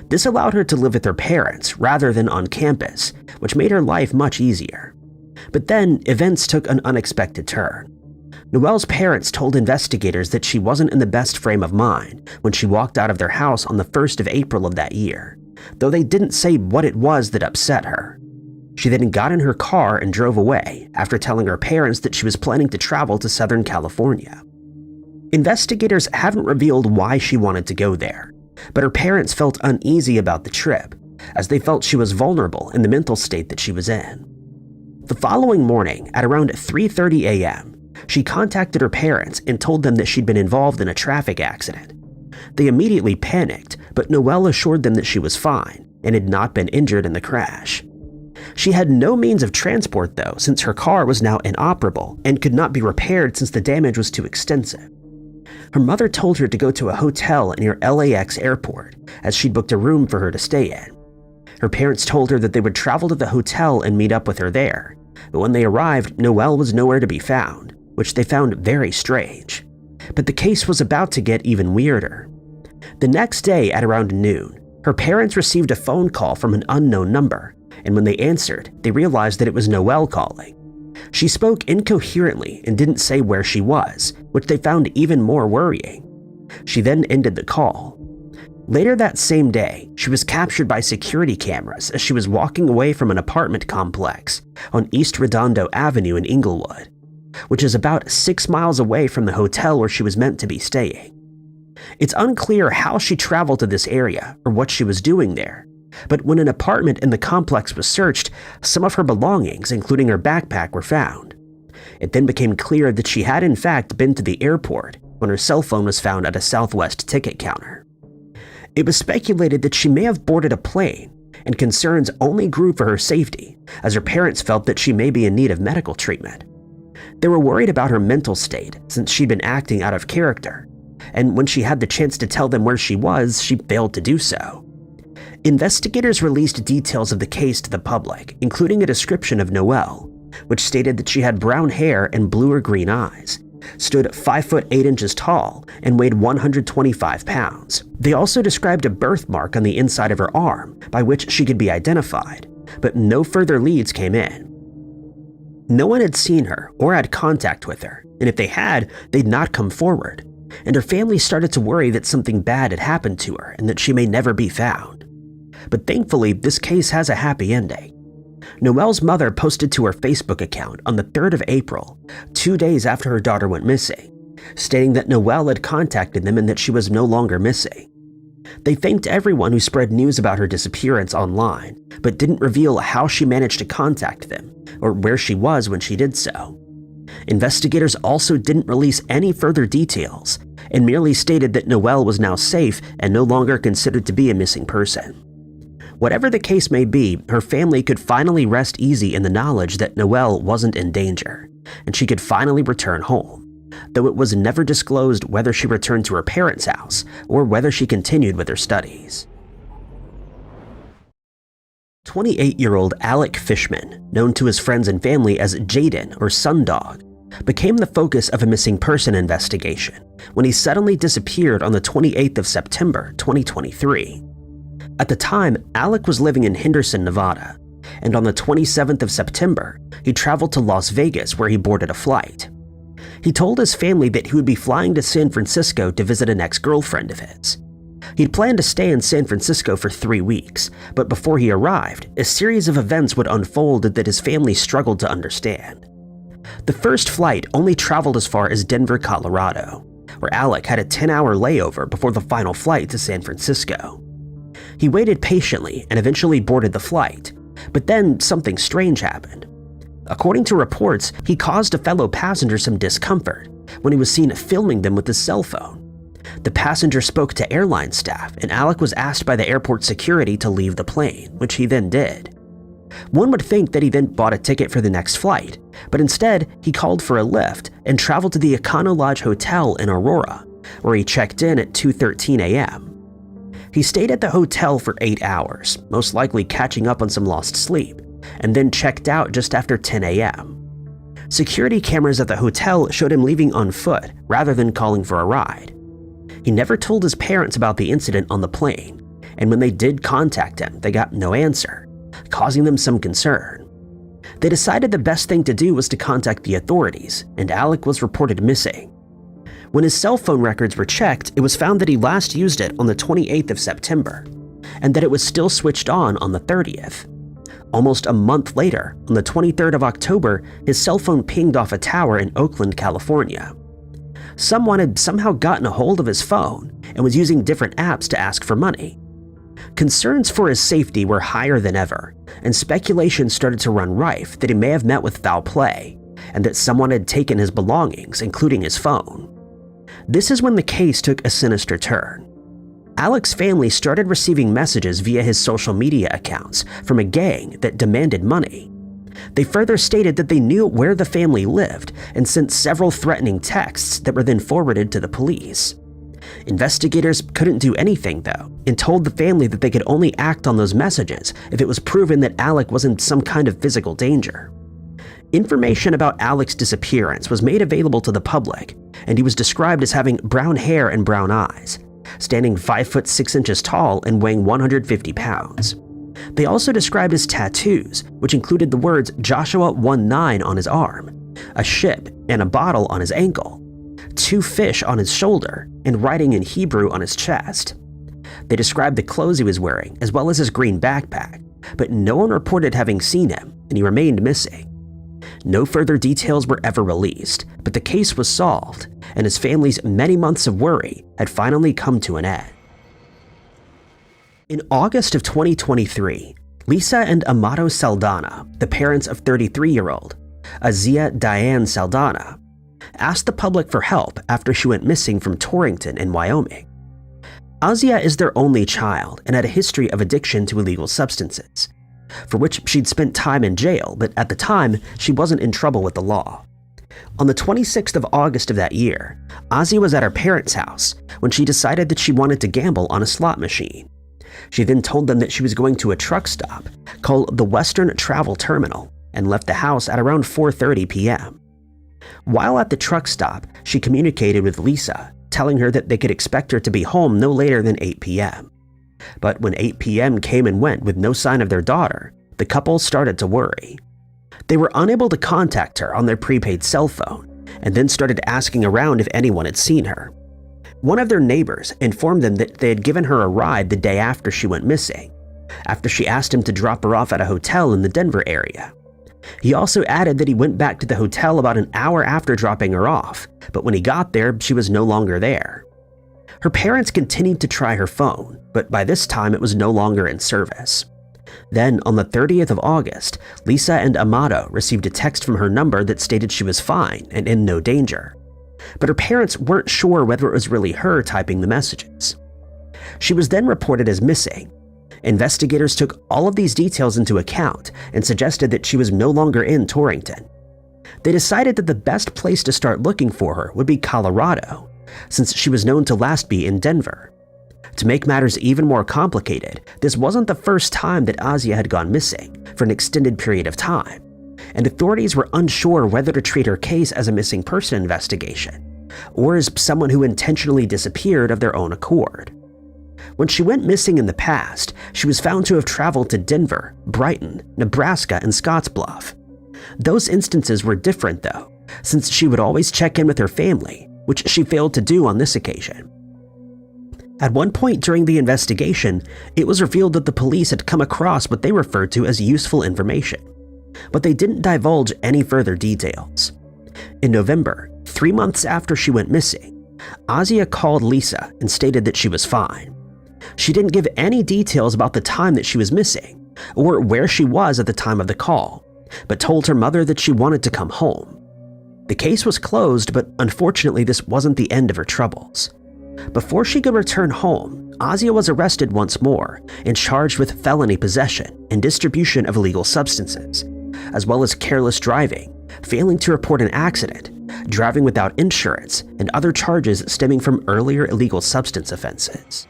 This allowed her to live with her parents rather than on campus, which made her life much easier. But then events took an unexpected turn. Noel's parents told investigators that she wasn't in the best frame of mind when she walked out of their house on the 1st of April of that year, though they didn't say what it was that upset her. She then got in her car and drove away after telling her parents that she was planning to travel to Southern California. Investigators haven't revealed why she wanted to go there, but her parents felt uneasy about the trip, as they felt she was vulnerable in the mental state that she was in. The following morning, at around 3:30 a.m., she contacted her parents and told them that she'd been involved in a traffic accident. They immediately panicked, but Noel assured them that she was fine and had not been injured in the crash. She had no means of transport though, since her car was now inoperable and could not be repaired since the damage was too extensive. Her mother told her to go to a hotel near LAX airport, as she'd booked a room for her to stay in. Her parents told her that they would travel to the hotel and meet up with her there, but when they arrived, Noel was nowhere to be found, which they found very strange. But the case was about to get even weirder. The next day at around noon, her parents received a phone call from an unknown number, and when they answered, they realized that it was Noel calling. She spoke incoherently and didn't say where she was, which they found even more worrying. She then ended the call. Later that same day, she was captured by security cameras as she was walking away from an apartment complex on East Redondo Avenue in Inglewood, which is about 6 miles away from the hotel where she was meant to be staying. It's unclear how she traveled to this area or what she was doing there, but when an apartment in the complex was searched, some of her belongings, including her backpack, were found. It then became clear that she had in fact been to the airport when her cell phone was found at a Southwest ticket counter. It was speculated that she may have boarded a plane, and concerns only grew for her safety, as her parents felt that she may be in need of medical treatment. They were worried about her mental state since she'd been acting out of character, and when she had the chance to tell them where she was, she failed to do so. Investigators released details of the case to the public, including a description of Noel, which stated that she had brown hair and blue or green eyes, stood 5 foot 8 inches tall, and weighed 125 pounds. They also described a birthmark on the inside of her arm by which she could be identified, but no further leads came in. No one had seen her or had contact with her, and if they had, they'd not come forward, and her family started to worry that something bad had happened to her and that she may never be found. But thankfully, this case has a happy ending. Noel's mother posted to her Facebook account on the 3rd of April, 2 days after her daughter went missing, stating that Noel had contacted them and that she was no longer missing. They thanked everyone who spread news about her disappearance online, but didn't reveal how she managed to contact them or where she was when she did so. Investigators also didn't release any further details and merely stated that Noel was now safe and no longer considered to be a missing person. Whatever the case may be, her family could finally rest easy in the knowledge that Noel wasn't in danger, and she could finally return home, though it was never disclosed whether she returned to her parents' house or whether she continued with her studies. 28-year-old Alec Fischmann, known to his friends and family as Jaden or Sundog, became the focus of a missing person investigation when he suddenly disappeared on the 28th of September, 2023. At the time, Alec was living in Henderson, Nevada, and on the 27th of September, he traveled to Las Vegas where he boarded a flight. He told his family that he would be flying to San Francisco to visit an ex-girlfriend of his. He'd planned to stay in San Francisco for 3 weeks, but before he arrived, a series of events would unfold that his family struggled to understand. The first flight only traveled as far as Denver, Colorado, where Alec had a 10-hour layover before the final flight to San Francisco. He waited patiently and eventually boarded the flight, but then something strange happened. According to reports, he caused a fellow passenger some discomfort when he was seen filming them with his cell phone. The passenger spoke to airline staff, and Alec was asked by the airport security to leave the plane, which he then did. One would think that he then bought a ticket for the next flight, but instead he called for a lift and traveled to the Econo Lodge Hotel in Aurora, where he checked in at 2:13 a.m. He stayed at the hotel for 8 hours, most likely catching up on some lost sleep, and then checked out just after 10 a.m. Security cameras at the hotel showed him leaving on foot rather than calling for a ride. He never told his parents about the incident on the plane, and when they did contact him, they got no answer, causing them some concern. They decided the best thing to do was to contact the authorities, and Alec was reported missing. When his cell phone records were checked, it was found that he last used it on the 28th of September, and that it was still switched on the 30th. Almost a month later, on the 23rd of October, his cell phone pinged off a tower in Oakland, California. Someone had somehow gotten a hold of his phone and was using different apps to ask for money. Concerns for his safety were higher than ever, and speculation started to run rife that he may have met with foul play, and that someone had taken his belongings, including his phone. This is when the case took a sinister turn. Alec's family started receiving messages via his social media accounts from a gang that demanded money. They further stated that they knew where the family lived and sent several threatening texts that were then forwarded to the police. Investigators couldn't do anything, though, and told the family that they could only act on those messages if it was proven that Alec was in some kind of physical danger. Information about Alec's disappearance was made available to the public, and he was described as having brown hair and brown eyes, standing 5 foot 6 inches tall and weighing 150 pounds. They also described his tattoos, which included the words Joshua 19 on his arm, a ship and a bottle on his ankle, 2 fish on his shoulder, and writing in Hebrew on his chest. They described the clothes he was wearing, as well as his green backpack, but no one reported having seen him, and he remained missing. No further details were ever released, but the case was solved, and his family's many months of worry had finally come to an end. In August of 2023, Lisa and Amato Saldana, the parents of 33-year-old Azia Saldana, asked the public for help after she went missing from Torrington in Wyoming. Azia is their only child and had a history of addiction to illegal substances, for which she'd spent time in jail, but at the time, she wasn't in trouble with the law. On the 26th of August of that year, Azia was at her parents' house when she decided that she wanted to gamble on a slot machine. She then told them that she was going to a truck stop called the Western Travel Terminal and left the house at around 4:30 p.m. While at the truck stop, she communicated with Lisa, telling her that they could expect her to be home no later than 8 p.m. But when 8 p.m. came and went with no sign of their daughter, the couple started to worry. They were unable to contact her on their prepaid cell phone and then started asking around if anyone had seen her. One of their neighbors informed them that they had given her a ride the day after she went missing, after she asked him to drop her off at a hotel in the Denver area. He also added that he went back to the hotel about an hour after dropping her off, but when he got there, she was no longer there. Her parents continued to try her phone, but by this time it was no longer in service. Then, on the 30th of August, Lisa and Amato received a text from her number that stated she was fine and in no danger. But her parents weren't sure whether it was really her typing the messages. She was then reported as missing. Investigators took all of these details into account and suggested that she was no longer in Torrington. They decided that the best place to start looking for her would be Colorado, since she was known to last be in Denver. To make matters even more complicated, this wasn't the first time that Azia had gone missing for an extended period of time, and authorities were unsure whether to treat her case as a missing person investigation, or as someone who intentionally disappeared of their own accord. When she went missing in the past, she was found to have traveled to Denver, Brighton, Nebraska, and Scottsbluff. Those instances were different though, since she would always check in with her family, which she failed to do on this occasion. At one point during the investigation, it was revealed that the police had come across what they referred to as useful information, but they didn't divulge any further details. In November, 3 months after she went missing, Azia called Lisa and stated that she was fine. She didn't give any details about the time that she was missing, or where she was at the time of the call, but told her mother that she wanted to come home. The case was closed, but unfortunately this wasn't the end of her troubles. Before she could return home, Azia was arrested once more and charged with felony possession and distribution of illegal substances, as well as careless driving, failing to report an accident, driving without insurance, and other charges stemming from earlier illegal substance offenses.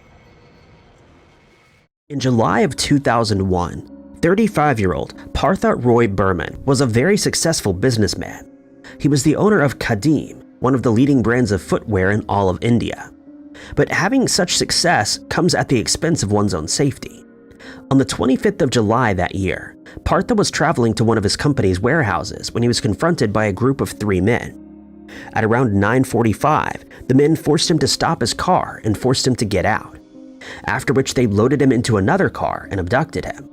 In July of 2001, 35-year-old Partha Burman was a very successful businessman. He was the owner of Kadim, one of the leading brands of footwear in all of India. But having such success comes at the expense of one's own safety. On the 25th of July that year, Partha was traveling to one of his company's warehouses when he was confronted by a group of 3 men. At around 9:45, the men forced him to stop his car and forced him to get out, after which they loaded him into another car and abducted him.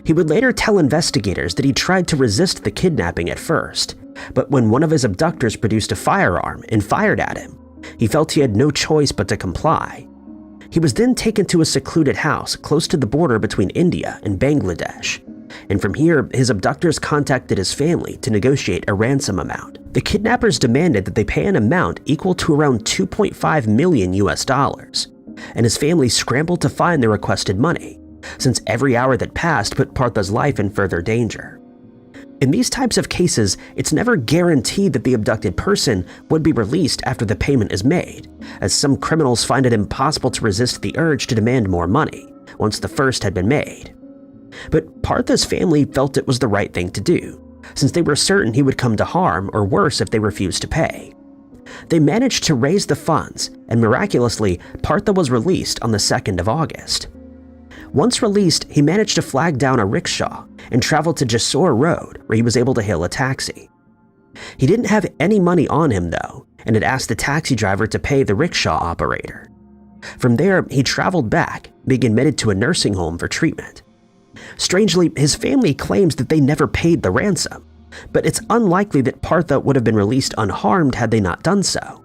He would later tell investigators that he tried to resist the kidnapping at first, but when one of his abductors produced a firearm and fired at him, he felt he had no choice but to comply. He was then taken to a secluded house close to the border between India and Bangladesh, and from here, his abductors contacted his family to negotiate a ransom amount. The kidnappers demanded that they pay an amount equal to around $2.5 million, and his family scrambled to find the requested money, since every hour that passed put Partha's life in further danger. In these types of cases, it's never guaranteed that the abducted person would be released after the payment is made, as some criminals find it impossible to resist the urge to demand more money once the first had been made. But Partha's family felt it was the right thing to do, since they were certain he would come to harm or worse if they refused to pay. They managed to raise the funds, and miraculously, Partha was released on the 2nd of August. Once released, he managed to flag down a rickshaw and traveled to Jessore Road, where he was able to hail a taxi. He didn't have any money on him though, and had asked the taxi driver to pay the rickshaw operator. From there, he traveled back, being admitted to a nursing home for treatment. Strangely, his family claims that they never paid the ransom, but it's unlikely that Partha would have been released unharmed had they not done so.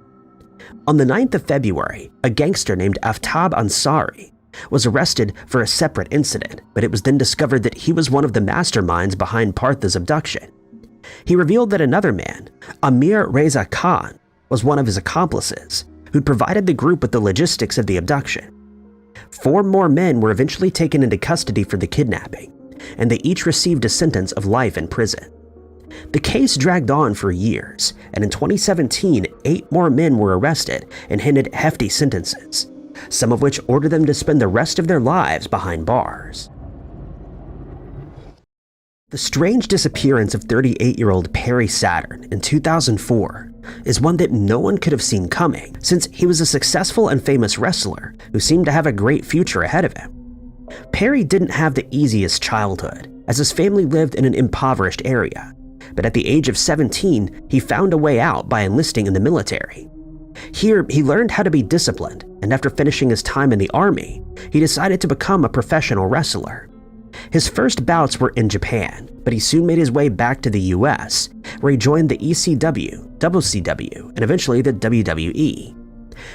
On the 9th of February, a gangster named Aftab Ansari was arrested for a separate incident, but it was then discovered that he was one of the masterminds behind Partha's abduction. He revealed that another man, Amir Reza Khan, was one of his accomplices, who'd provided the group with the logistics of the abduction. 4 more men were eventually taken into custody for the kidnapping, and they each received a sentence of life in prison. The case dragged on for years, and in 2017, 8 more men were arrested and handed hefty sentences, some of which ordered them to spend the rest of their lives behind bars. The strange disappearance of 38-year-old Perry Saturn in 2004 is one that no one could have seen coming, since he was a successful and famous wrestler who seemed to have a great future ahead of him. Perry didn't have the easiest childhood, as his family lived in an impoverished area, but at the age of 17, he found a way out by enlisting in the military. Here, he learned how to be disciplined, and after finishing his time in the army, he decided to become a professional wrestler. His first bouts were in Japan, but he soon made his way back to the US, where he joined the ECW, WCW, and eventually the WWE.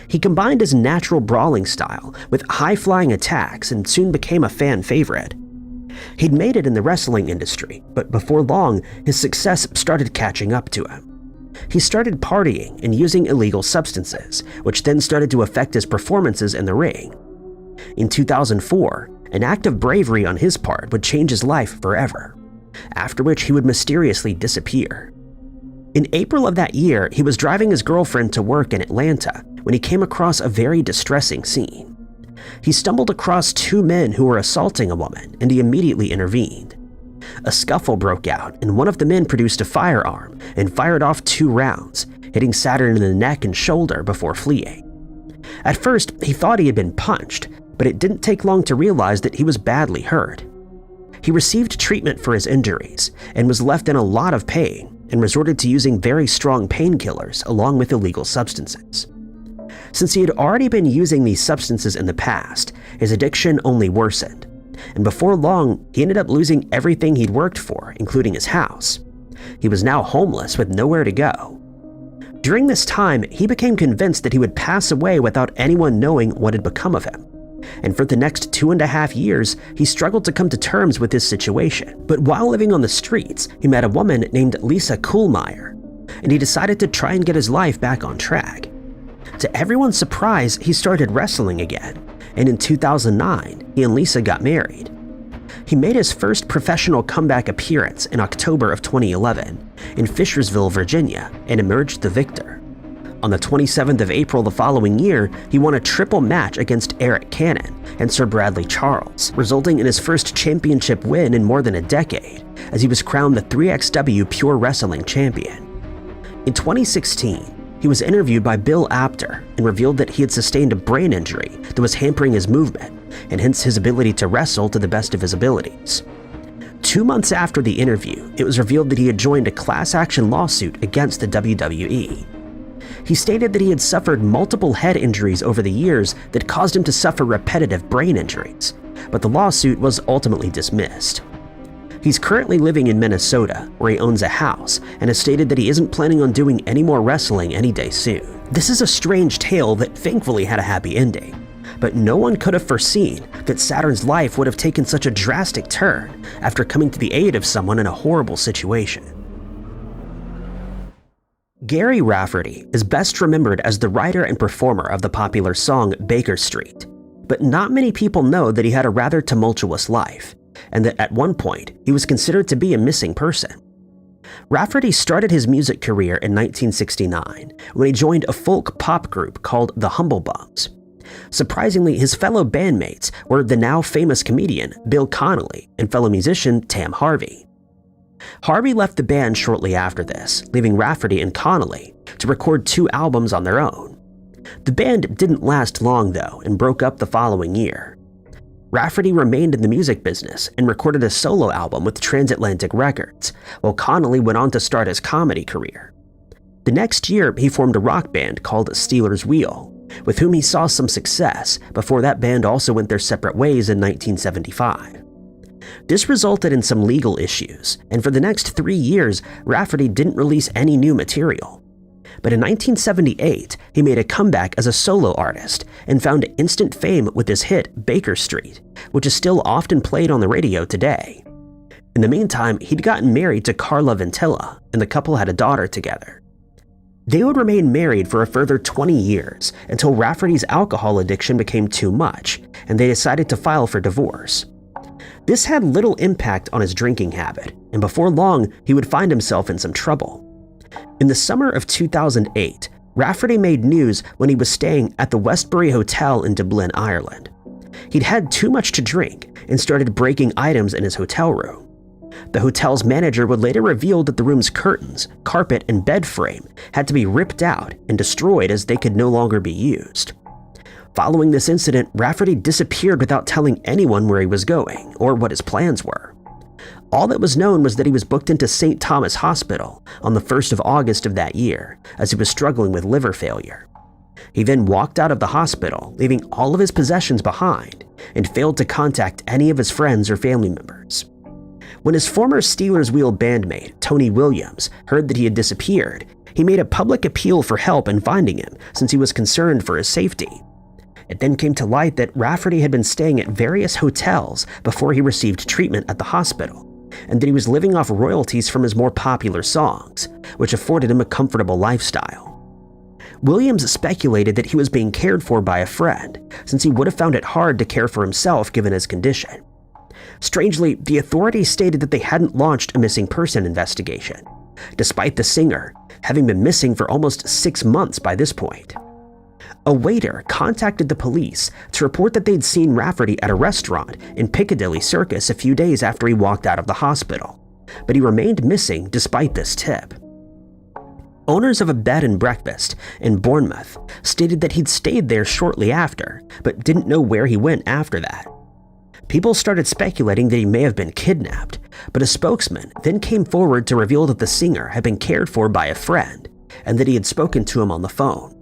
He combined his natural brawling style with high-flying attacks and soon became a fan favorite. He'd made it in the wrestling industry, but before long, his success started catching up to him. He started partying and using illegal substances, which then started to affect his performances in the ring. In 2004, an act of bravery on his part would change his life forever, after which he would mysteriously disappear. In April of that year, he was driving his girlfriend to work in Atlanta when he came across a very distressing scene. He stumbled across two men who were assaulting a woman, and he immediately intervened. A scuffle broke out, and one of the men produced a firearm and fired off 2 rounds, hitting Saturn in the neck and shoulder before fleeing. At first, he thought he had been punched, but it didn't take long to realize that he was badly hurt. He received treatment for his injuries and was left in a lot of pain and resorted to using very strong painkillers along with illegal substances. Since he had already been using these substances in the past, his addiction only worsened, and before long, he ended up losing everything he'd worked for, including his house. He was now homeless with nowhere to go. During this time, he became convinced that he would pass away without anyone knowing what had become of him. And for the next 2.5 years, he struggled to come to terms with his situation. But while living on the streets, he met a woman named Lisa Kuhlmeyer, and he decided to try and get his life back on track. To everyone's surprise, he started wrestling again, and in 2009, he and Lisa got married. He made his first professional comeback appearance in October of 2011 in Fishersville, Virginia, and emerged the victor. On the 27th of April the following year, he won a triple match against Eric Cannon and Sir Bradley Charles, resulting in his first championship win in more than a decade, as he was crowned the 3XW Pure Wrestling Champion. In 2016, he was interviewed by Bill Apter and revealed that he had sustained a brain injury that was hampering his movement, and hence his ability to wrestle to the best of his abilities. 2 months after the interview, it was revealed that he had joined a class action lawsuit against the WWE. He stated that he had suffered multiple head injuries over the years that caused him to suffer repetitive brain injuries, but the lawsuit was ultimately dismissed. He's currently living in Minnesota, where he owns a house, and has stated that he isn't planning on doing any more wrestling any day soon. This is a strange tale that thankfully had a happy ending, but no one could have foreseen that Saturn's life would have taken such a drastic turn after coming to the aid of someone in a horrible situation. Gerry Rafferty is best remembered as the writer and performer of the popular song Baker Street, but not many people know that he had a rather tumultuous life, and that at one point he was considered to be a missing person. Rafferty started his music career in 1969 when he joined a folk pop group called the Humblebums. Surprisingly, his fellow bandmates were the now famous comedian Bill Connolly and fellow musician Tam Harvey. Harvey left the band shortly after this, leaving Rafferty and Connolly to record 2 albums on their own. The band didn't last long though and broke up the following year. Rafferty remained in the music business and recorded a solo album with Transatlantic Records, while Connolly went on to start his comedy career. The next year, he formed a rock band called Stealers Wheel, with whom he saw some success before that band also went their separate ways in 1975. This resulted in some legal issues, and for the next 3 years, Rafferty didn't release any new material. But in 1978, he made a comeback as a solo artist and found instant fame with his hit Baker Street, which is still often played on the radio today. In the meantime, he'd gotten married to Carla Ventilla, and the couple had a daughter together. They would remain married for a further 20 years until Rafferty's alcohol addiction became too much, and they decided to file for divorce. This had little impact on his drinking habit, and before long, he would find himself in some trouble. In the summer of 2008, Rafferty made news when he was staying at the Westbury Hotel in Dublin, Ireland. He'd had too much to drink and started breaking items in his hotel room. The hotel's manager would later reveal that the room's curtains, carpet, and bed frame had to be ripped out and destroyed as they could no longer be used. Following this incident, Rafferty disappeared without telling anyone where he was going or what his plans were. All that was known was that he was booked into St. Thomas Hospital on the 1st of August of that year, as he was struggling with liver failure. He then walked out of the hospital, leaving all of his possessions behind, and failed to contact any of his friends or family members. When his former Stealers Wheel bandmate, Tony Williams, heard that he had disappeared, He made a public appeal for help in finding him since he was concerned for his safety. It then came to light that Rafferty had been staying at various hotels before he received treatment at the hospital, and that he was living off royalties from his more popular songs, which afforded him a comfortable lifestyle. Williams speculated that he was being cared for by a friend, since he would have found it hard to care for himself given his condition. Strangely, the authorities stated that they hadn't launched a missing person investigation, despite the singer having been missing for almost 6 months by this point. A waiter contacted the police to report that they'd seen Rafferty at a restaurant in Piccadilly Circus a few days after he walked out of the hospital, but he remained missing despite this tip. Owners of a bed and breakfast in Bournemouth stated that he'd stayed there shortly after, but didn't know where he went after that. People started speculating that he may have been kidnapped, but a spokesman then came forward to reveal that the singer had been cared for by a friend and that he had spoken to him on the phone.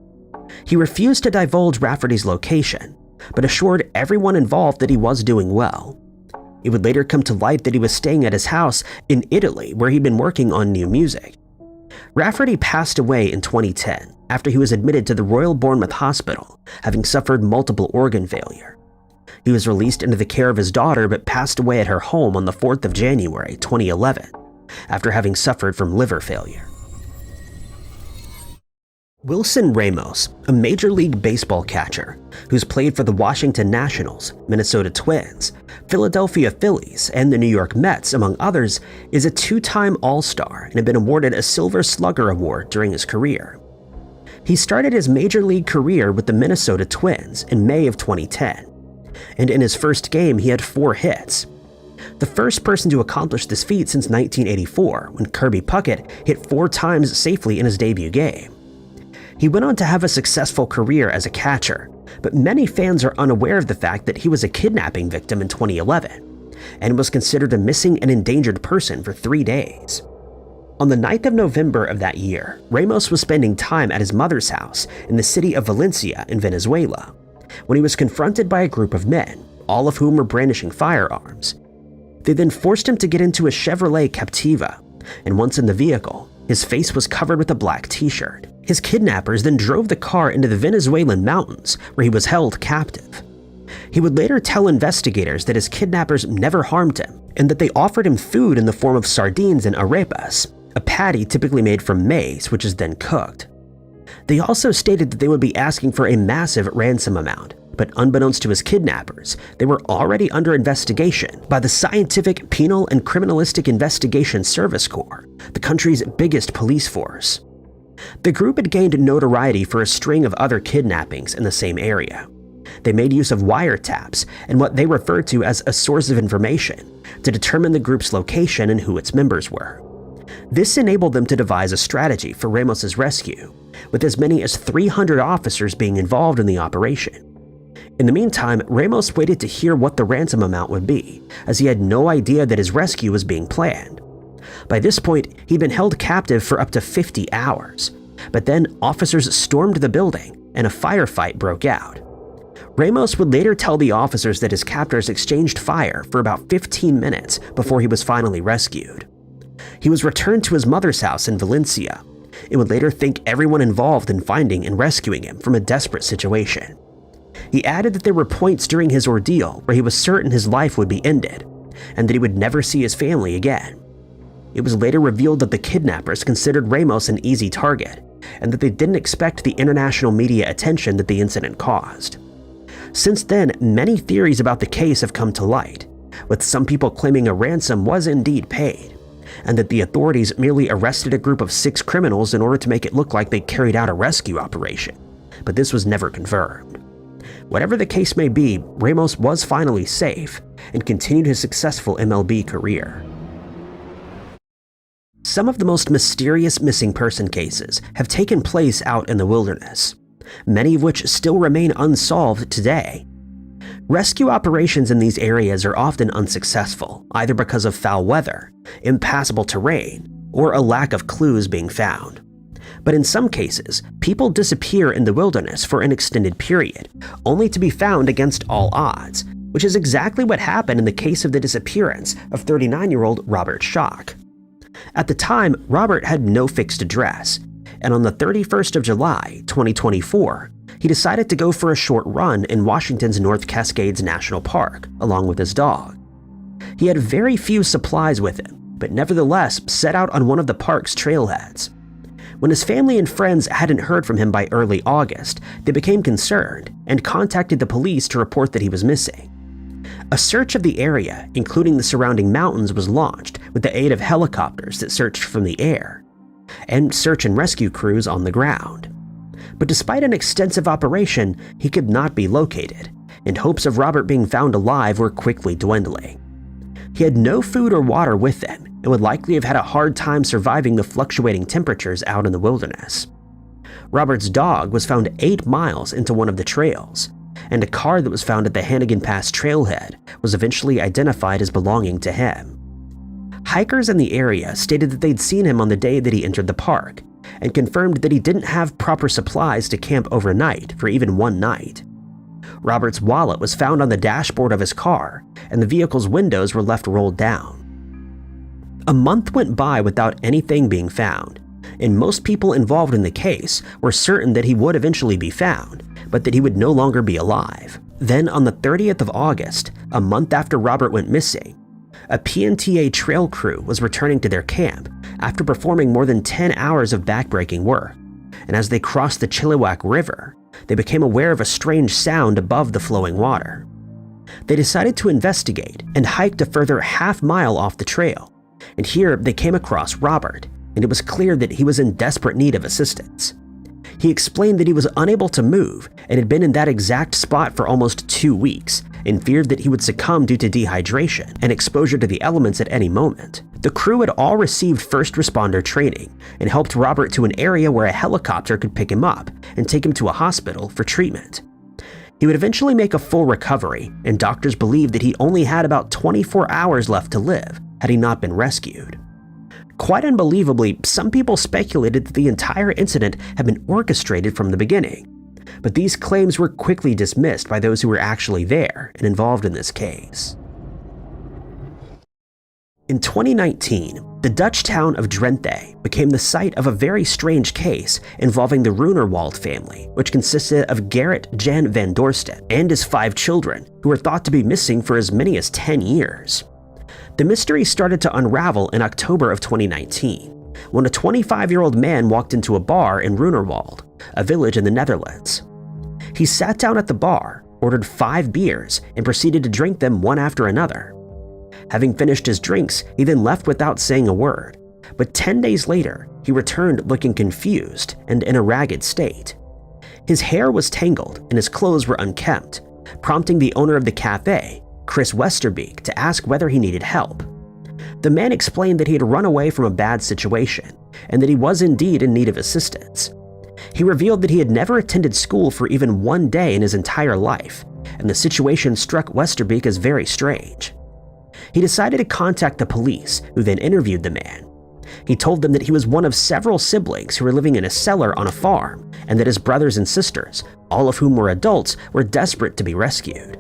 He refused to divulge Rafferty's location, but assured everyone involved that he was doing well. It would later come to light that he was staying at his house in Italy, where he'd been working on new music. Rafferty passed away in 2010 after he was admitted to the Royal Bournemouth Hospital, having suffered multiple organ failure. He was released into the care of his daughter but passed away at her home on the 4th of January 2011 after having suffered from liver failure. Wilson Ramos, a Major League Baseball catcher who's played for the Washington Nationals, Minnesota Twins, Philadelphia Phillies, and the New York Mets, among others, is a 2-time All-Star and had been awarded a Silver Slugger Award during his career. He started his Major League career with the Minnesota Twins in May of 2010, and in his first game he had 4 hits. The first person to accomplish this feat since 1984, when Kirby Puckett hit 4 times safely in his debut game. He went on to have a successful career as a catcher, but many fans are unaware of the fact that he was a kidnapping victim in 2011 and was considered a missing and endangered person for 3 days. On the 9th of November of that year, Ramos was spending time at his mother's house in the city of Valencia in Venezuela when he was confronted by a group of men, all of whom were brandishing firearms. They then forced him to get into a Chevrolet Captiva, and once in the vehicle, his face was covered with a black t-shirt. His kidnappers then drove the car into the Venezuelan mountains, where he was held captive. He would later tell investigators that his kidnappers never harmed him, and that they offered him food in the form of sardines and arepas, a patty typically made from maize, which is then cooked. They also stated that they would be asking for a massive ransom amount, but unbeknownst to his kidnappers, they were already under investigation by the Scientific, Penal, and Criminalistic Investigation Service Corps, the country's biggest police force. The group had gained notoriety for a string of other kidnappings in the same area. They made use of wiretaps and what they referred to as a source of information to determine the group's location and who its members were. This enabled them to devise a strategy for Ramos's rescue, with as many as 300 officers being involved in the operation. In the meantime, Ramos waited to hear what the ransom amount would be, as he had no idea that his rescue was being planned. By this point, he'd been held captive for up to 50 hours, but then officers stormed the building and a firefight broke out. Ramos would later tell the officers that his captors exchanged fire for about 15 minutes before he was finally rescued. He was returned to his mother's house in Valencia and would later thank everyone involved in finding and rescuing him from a desperate situation. He added that there were points during his ordeal where he was certain his life would be ended, and that he would never see his family again. It was later revealed that the kidnappers considered Ramos an easy target, and that they didn't expect the international media attention that the incident caused. Since then, many theories about the case have come to light, with some people claiming a ransom was indeed paid, and that the authorities merely arrested a group of 6 criminals in order to make it look like they carried out a rescue operation, but this was never confirmed. Whatever the case may be, Ramos was finally safe and continued his successful MLB career. Some of the most mysterious missing person cases have taken place out in the wilderness, many of which still remain unsolved today. Rescue operations in these areas are often unsuccessful, either because of foul weather, impassable terrain, or a lack of clues being found. But in some cases, people disappear in the wilderness for an extended period, only to be found against all odds, which is exactly what happened in the case of the disappearance of 39-year-old Robert Schock. At the time, Robert had no fixed address, and on the 31st of July, 2024, he decided to go for a short run in Washington's North Cascades National Park, along with his dog. He had very few supplies with him, but nevertheless set out on one of the park's trailheads. When his family and friends hadn't heard from him by early August, they became concerned and contacted the police to report that he was missing. A search of the area, including the surrounding mountains, was launched with the aid of helicopters that searched from the air, and search and rescue crews on the ground. But despite an extensive operation, he could not be located, and hopes of Robert being found alive were quickly dwindling. He had no food or water with him, and would likely have had a hard time surviving the fluctuating temperatures out in the wilderness. Robert's dog was found 8 miles into one of the trails, and a car that was found at the Hannigan Pass trailhead was eventually identified as belonging to him. Hikers in the area stated that they'd seen him on the day that he entered the park, and confirmed that he didn't have proper supplies to camp overnight for even one night. Robert's wallet was found on the dashboard of his car, and the vehicle's windows were left rolled down. A month went by without anything being found, and most people involved in the case were certain that he would eventually be found, but that he would no longer be alive. Then on the 30th of August, a month after Robert went missing, a PNTA trail crew was returning to their camp after performing more than 10 hours of backbreaking work, and as they crossed the Chilliwack River, they became aware of a strange sound above the flowing water. They decided to investigate and hiked a further half-mile off the trail, and here they came across Robert, and it was clear that he was in desperate need of assistance. He explained that he was unable to move and had been in that exact spot for almost 2 weeks, and feared that he would succumb due to dehydration and exposure to the elements at any moment. The crew had all received first responder training and helped Robert to an area where a helicopter could pick him up and take him to a hospital for treatment. He would eventually make a full recovery, and doctors believed that he only had about 24 hours left to live had he not been rescued. Quite unbelievably, some people speculated that the entire incident had been orchestrated from the beginning, but these claims were quickly dismissed by those who were actually there and involved in this case. In 2019, the Dutch town of Drenthe became the site of a very strange case involving the Runerwald family, which consisted of Gerrit Jan van Dorsten and his 5 children, who were thought to be missing for as many as 10 years. The mystery started to unravel in October of 2019, when a 25-year-old man walked into a bar in Runerwald, a village in the Netherlands. He sat down at the bar, ordered 5 beers, and proceeded to drink them one after another. Having finished his drinks, he then left without saying a word, but 10 days later, he returned looking confused and in a ragged state. His hair was tangled and his clothes were unkempt, prompting the owner of the cafe, Chris Westerbeek, to ask whether he needed help. The man explained that he had run away from a bad situation and that he was indeed in need of assistance. He revealed that he had never attended school for even 1 day in his entire life, and the situation struck Westerbeek as very strange. He decided to contact the police, who then interviewed the man. He told them that he was one of several siblings who were living in a cellar on a farm, and that his brothers and sisters, all of whom were adults, were desperate to be rescued.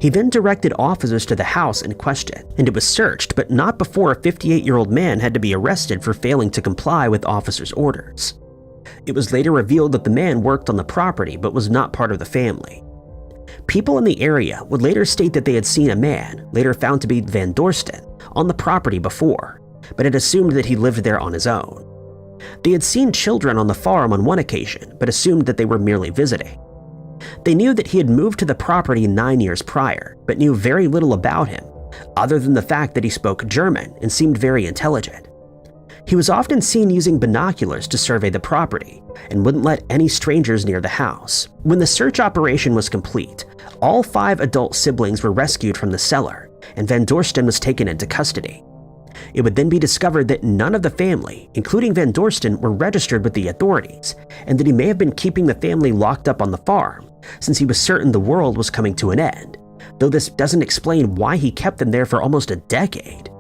He then directed officers to the house in question, and it was searched, but not before a 58-year-old man had to be arrested for failing to comply with officers' orders. It was later revealed that the man worked on the property but was not part of the family. People in the area would later state that they had seen a man, later found to be Van Dorsten, on the property before, but had assumed that he lived there on his own. They had seen children on the farm on one occasion, but assumed that they were merely visiting. They knew that he had moved to the property 9 years prior, but knew very little about him, other than the fact that he spoke German and seemed very intelligent. He was often seen using binoculars to survey the property and wouldn't let any strangers near the house. When the search operation was complete, all 5 adult siblings were rescued from the cellar, and Van Dorsten was taken into custody. It would then be discovered that none of the family, including Van Dorsten, were registered with the authorities, and that he may have been keeping the family locked up on the farm, since he was certain the world was coming to an end, though this doesn't explain why he kept them there for almost a decade.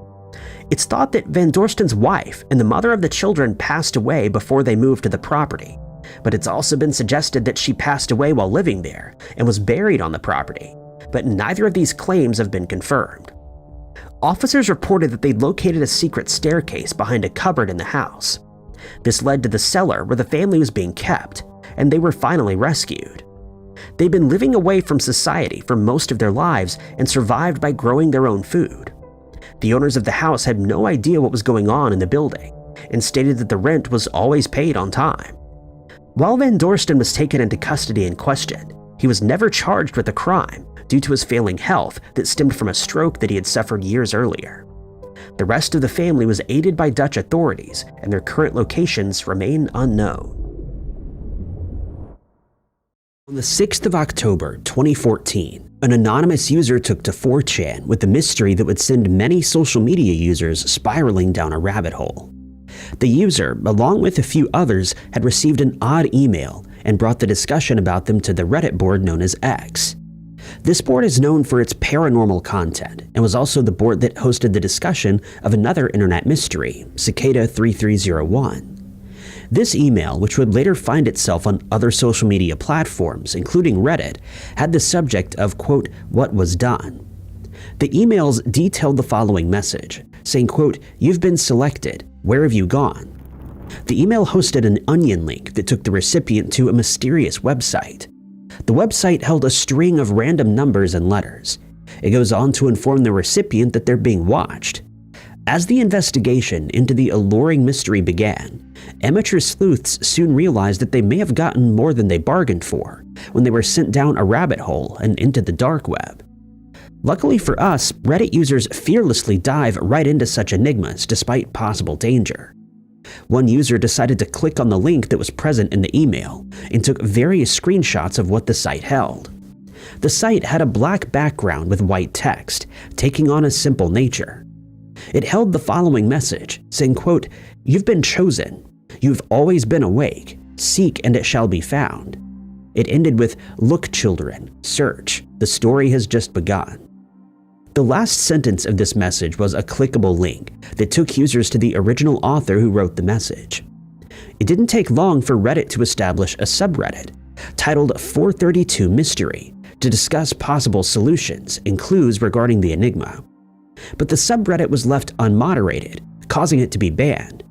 It's thought that Van Dorsten's wife and the mother of the children passed away before they moved to the property, but it's also been suggested that she passed away while living there and was buried on the property, but neither of these claims have been confirmed. Officers reported that they'd located a secret staircase behind a cupboard in the house. This led to the cellar where the family was being kept, and they were finally rescued. They'd been living away from society for most of their lives and survived by growing their own food. The owners of the house had no idea what was going on in the building and stated that the rent was always paid on time. While Van Dorsten was taken into custody and questioned, he was never charged with a crime due to his failing health that stemmed from a stroke that he had suffered years earlier. The rest of the family was aided by Dutch authorities, and their current locations remain unknown. On the 6th of October 2014, an anonymous user took to 4chan with a mystery that would send many social media users spiraling down a rabbit hole. The user, along with a few others, had received an odd email and brought the discussion about them to the Reddit board known as X. This board is known for its paranormal content and was also the board that hosted the discussion of another internet mystery, Cicada 3301. This email, which would later find itself on other social media platforms, including Reddit, had the subject of, quote, "what was done." The emails detailed the following message, saying, quote, "you've been selected. Where have you gone?" The email hosted an onion link that took the recipient to a mysterious website. The website held a string of random numbers and letters. It goes on to inform the recipient that they're being watched. As the investigation into the alluring mystery began, amateur sleuths soon realized that they may have gotten more than they bargained for when they were sent down a rabbit hole and into the dark web. Luckily for us, Reddit users fearlessly dive right into such enigmas despite possible danger. One user decided to click on the link that was present in the email and took various screenshots of what the site held. The site had a black background with white text, taking on a simple nature. It held the following message, saying, quote, "You've been chosen. You've always been awake. Seek and it shall be found." It ended with, "Look, children, search. The story has just begun." The last sentence of this message was a clickable link that took users to the original author who wrote the message. It didn't take long for Reddit to establish a subreddit titled 432 Mystery to discuss possible solutions and clues regarding the enigma. But the subreddit was left unmoderated, causing it to be banned.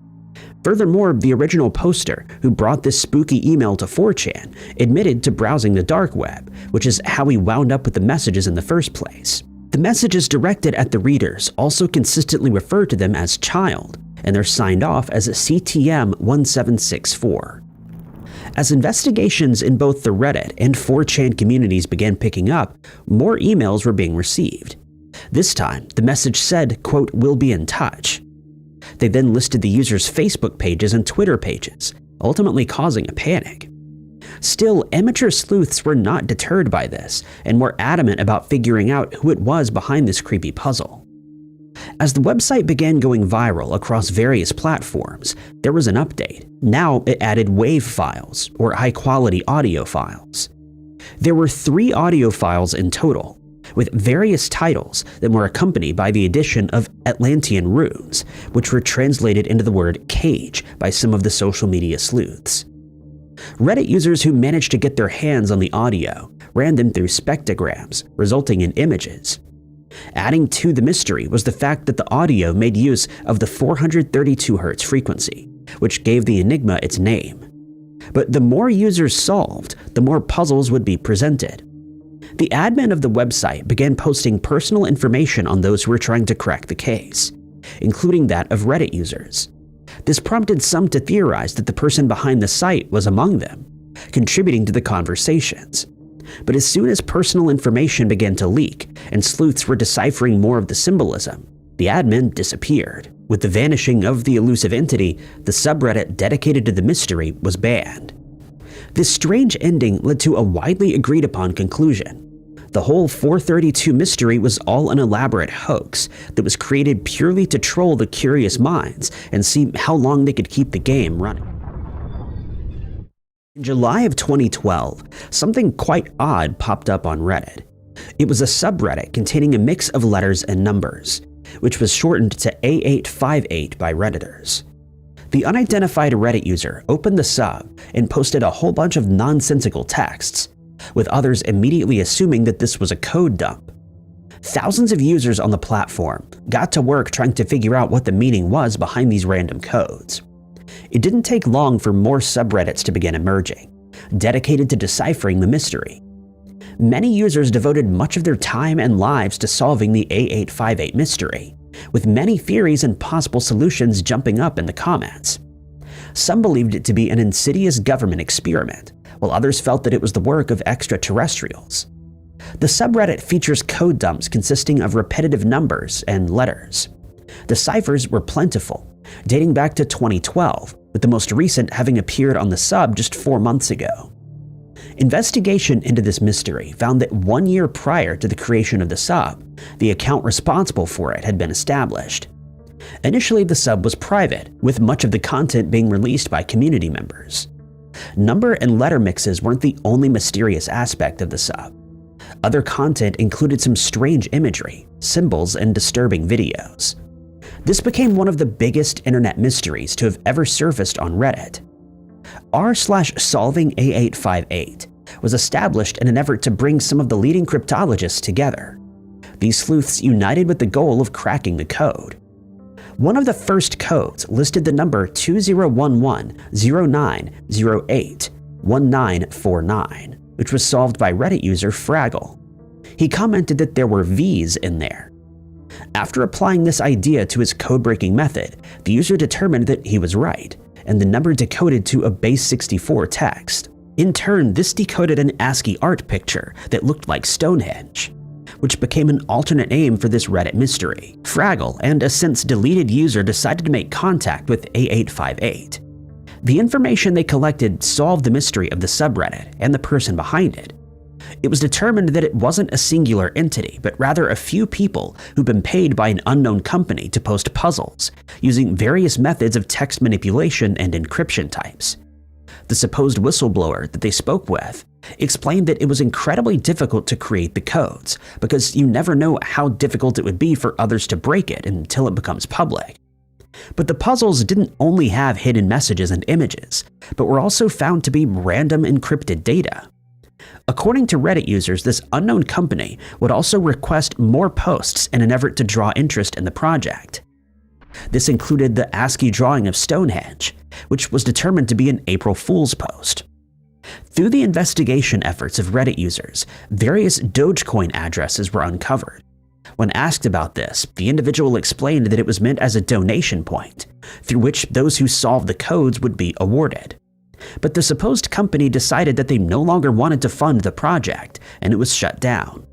Furthermore, the original poster who brought this spooky email to 4chan admitted to browsing the dark web, which is how he wound up with the messages in the first place. The messages directed at the readers also consistently refer to them as child, and they're signed off as a CTM 1764. As investigations in both the Reddit and 4chan communities began picking up, more emails were being received. This time, the message said, quote, "we'll be in touch." They then listed the user's Facebook pages and Twitter pages, ultimately causing a panic. Still, amateur sleuths were not deterred by this and were adamant about figuring out who it was behind this creepy puzzle. As the website began going viral across various platforms, there was an update. Now it added WAV files, or high-quality audio files. There were 3 audio files in total, with various titles that were accompanied by the addition of Atlantean runes, which were translated into the word cage by some of the social media sleuths. Reddit users who managed to get their hands on the audio ran them through spectrograms, resulting in images. Adding to the mystery was the fact that the audio made use of the 432 Hz frequency, which gave the enigma its name. But the more users solved, the more puzzles would be presented. The admin of the website began posting personal information on those who were trying to crack the case, including that of Reddit users. This prompted some to theorize that the person behind the site was among them, contributing to the conversations. But as soon as personal information began to leak and sleuths were deciphering more of the symbolism, the admin disappeared. With the vanishing of the elusive entity, the subreddit dedicated to the mystery was banned. This strange ending led to a widely agreed upon conclusion. The whole 432 mystery was all an elaborate hoax that was created purely to troll the curious minds and see how long they could keep the game running. In July of 2012, something quite odd popped up on Reddit. It was a subreddit containing a mix of letters and numbers, which was shortened to A858 by Redditors. The unidentified Reddit user opened the sub and posted a whole bunch of nonsensical texts, with others immediately assuming that this was a code dump. Thousands of users on the platform got to work trying to figure out what the meaning was behind these random codes. It didn't take long for more subreddits to begin emerging, dedicated to deciphering the mystery. Many users devoted much of their time and lives to solving the A858 mystery, with many theories and possible solutions jumping up in the comments. Some believed it to be an insidious government experiment, while others felt that it was the work of extraterrestrials. The subreddit features code dumps consisting of repetitive numbers and letters. The ciphers were plentiful, dating back to 2012, with the most recent having appeared on the sub just 4 months ago. Investigation into this mystery found that 1 year prior to the creation of the sub, the account responsible for it had been established. Initially, the sub was private, with much of the content being released by community members. Number and letter mixes weren't the only mysterious aspect of the sub. Other content included some strange imagery, symbols, and disturbing videos. This became one of the biggest internet mysteries to have ever surfaced on Reddit. r/solving A858 was established in an effort to bring some of the leading cryptologists together. These sleuths united with the goal of cracking the code. One of the first codes listed the number 2011-0908-1949, which was solved by Reddit user Fraggle. He commented that there were V's in there. After applying this idea to his code-breaking method, the user determined that he was right, and the number decoded to a base 64 text. In turn, this decoded an ASCII art picture that looked like Stonehenge, which became an alternate name for this Reddit mystery. Fraggle and a since deleted user decided to make contact with A858. The information they collected solved the mystery of the subreddit and the person behind it. It was determined that it wasn't a singular entity, but rather a few people who'd been paid by an unknown company to post puzzles, using various methods of text manipulation and encryption types. The supposed whistleblower that they spoke with explained that it was incredibly difficult to create the codes, because you never know how difficult it would be for others to break it until it becomes public. But the puzzles didn't only have hidden messages and images, but were also found to be random encrypted data. According to Reddit users, this unknown company would also request more posts in an effort to draw interest in the project. This included the ASCII drawing of Stonehenge, which was determined to be an April Fool's post. Through the investigation efforts of Reddit users, various Dogecoin addresses were uncovered. When asked about this, the individual explained that it was meant as a donation point, through which those who solved the codes would be awarded. But the supposed company decided that they no longer wanted to fund the project, and it was shut down.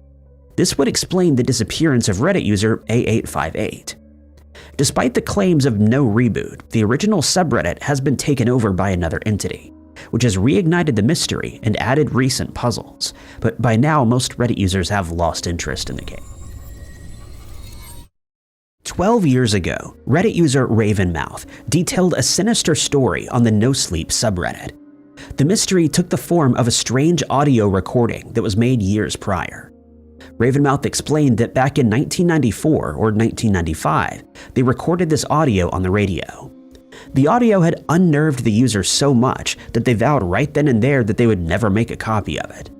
This would explain the disappearance of Reddit user A858. Despite the claims of no reboot, the original subreddit has been taken over by another entity, which has reignited the mystery and added recent puzzles, but by now most Reddit users have lost interest in the game. 12 years ago, Reddit user Ravenmouth detailed a sinister story on the No Sleep subreddit. The mystery took the form of a strange audio recording that was made years prior. Ravenmouth explained that back in 1994 or 1995, they recorded this audio on the radio. The audio had unnerved the user so much that they vowed right then and there that they would never make a copy of it.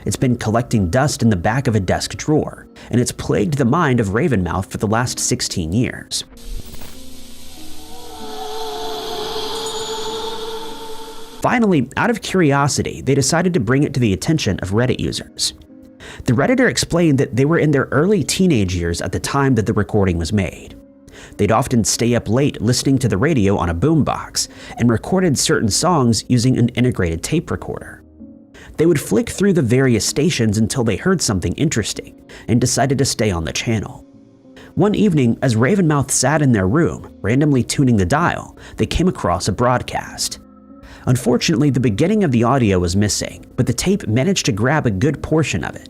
It's been collecting dust in the back of a desk drawer, and it's plagued the mind of Ravenmouth for the last 16 years. Finally, out of curiosity, they decided to bring it to the attention of Reddit users. The Redditor explained that they were in their early teenage years at the time that the recording was made. They'd often stay up late listening to the radio on a boombox and recorded certain songs using an integrated tape recorder. They would flick through the various stations until they heard something interesting and decided to stay on the channel. One evening, as Ravenmouth sat in their room, randomly tuning the dial, they came across a broadcast. Unfortunately, the beginning of the audio was missing, but the tape managed to grab a good portion of it.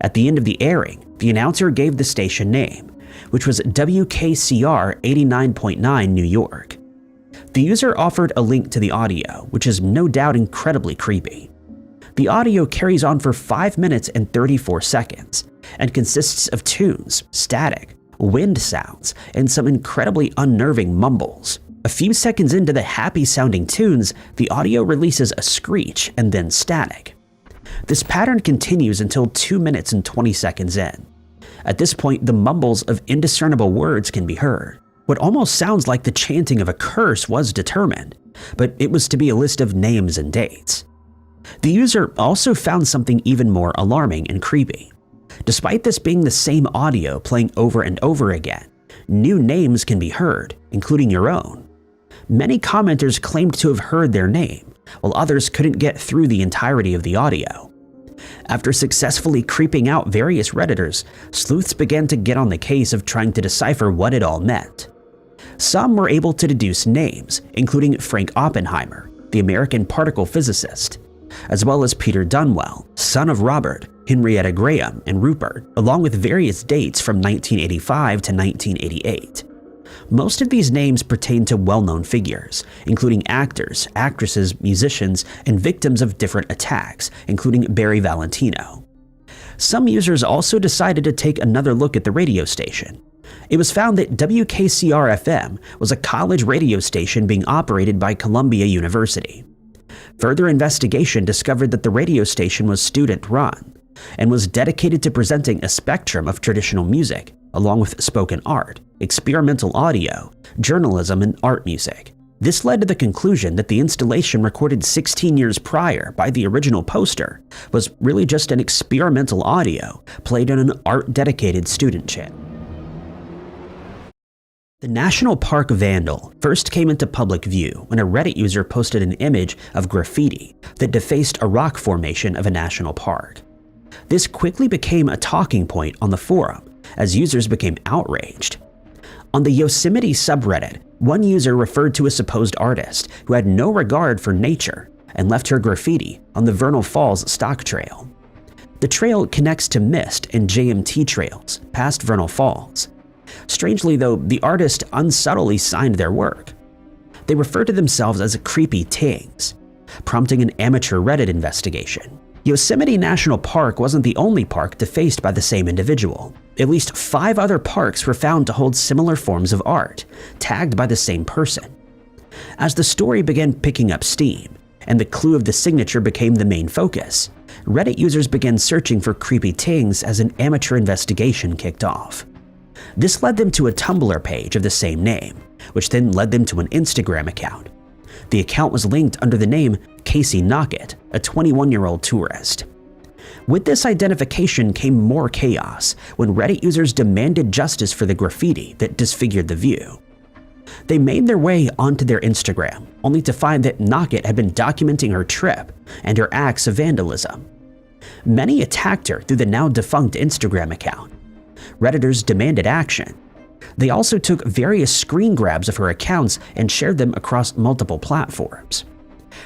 At the end of the airing, the announcer gave the station name, which was WKCR 89.9 New York. The user offered a link to the audio, which is no doubt incredibly creepy. The audio carries on for 5 minutes and 34 seconds, and consists of tunes, static, wind sounds, and some incredibly unnerving mumbles. A few seconds into the happy-sounding tunes, the audio releases a screech and then static. This pattern continues until 2 minutes and 20 seconds in. At this point, the mumbles of indiscernible words can be heard. What almost sounds like the chanting of a curse was determined, but it was to be a list of names and dates. The user also found something even more alarming and creepy. Despite this being the same audio playing over and over again, new names can be heard, including your own. Many commenters claimed to have heard their name, while others couldn't get through the entirety of the audio. After successfully creeping out various Redditors, sleuths began to get on the case of trying to decipher what it all meant. Some were able to deduce names, including Frank Oppenheimer, the American particle physicist, as well as Peter Dunwell, son of Robert, Henrietta Graham, and Rupert, along with various dates from 1985 to 1988. Most of these names pertain to well-known figures, including actors, actresses, musicians, and victims of different attacks, including Barry Valentino. Some users also decided to take another look at the radio station. It was found that WKCR-FM was a college radio station being operated by Columbia University. Further investigation discovered that the radio station was student-run and was dedicated to presenting a spectrum of traditional music, along with spoken art, experimental audio, journalism, and art music. This led to the conclusion that the installation recorded 16 years prior by the original poster was really just an experimental audio played on an art-dedicated student channel. The National Park Vandal first came into public view when a Reddit user posted an image of graffiti that defaced a rock formation of a national park. This quickly became a talking point on the forum as users became outraged. On the Yosemite subreddit, one user referred to a supposed artist who had no regard for nature and left her graffiti on the Vernal Falls Stock Trail. The trail connects to Mist and JMT trails past Vernal Falls. Strangely though, the artist unsubtly signed their work. They refer to themselves as creepy tings, prompting an amateur Reddit investigation. Yosemite National Park wasn't the only park defaced by the same individual. At least 5 other parks were found to hold similar forms of art, tagged by the same person. As the story began picking up steam, and the clue of the signature became the main focus, Reddit users began searching for creepy tings as an amateur investigation kicked off. This led them to a Tumblr page of the same name, which then led them to an Instagram account. The account was linked under the name Casey Knockett, a 21-year-old tourist. With this identification came more chaos when Reddit users demanded justice for the graffiti that disfigured the view. They made their way onto their Instagram, only to find that Knockett had been documenting her trip and her acts of vandalism. Many attacked her through the now defunct Instagram account. Redditors demanded action. They also took various screen grabs of her accounts and shared them across multiple platforms.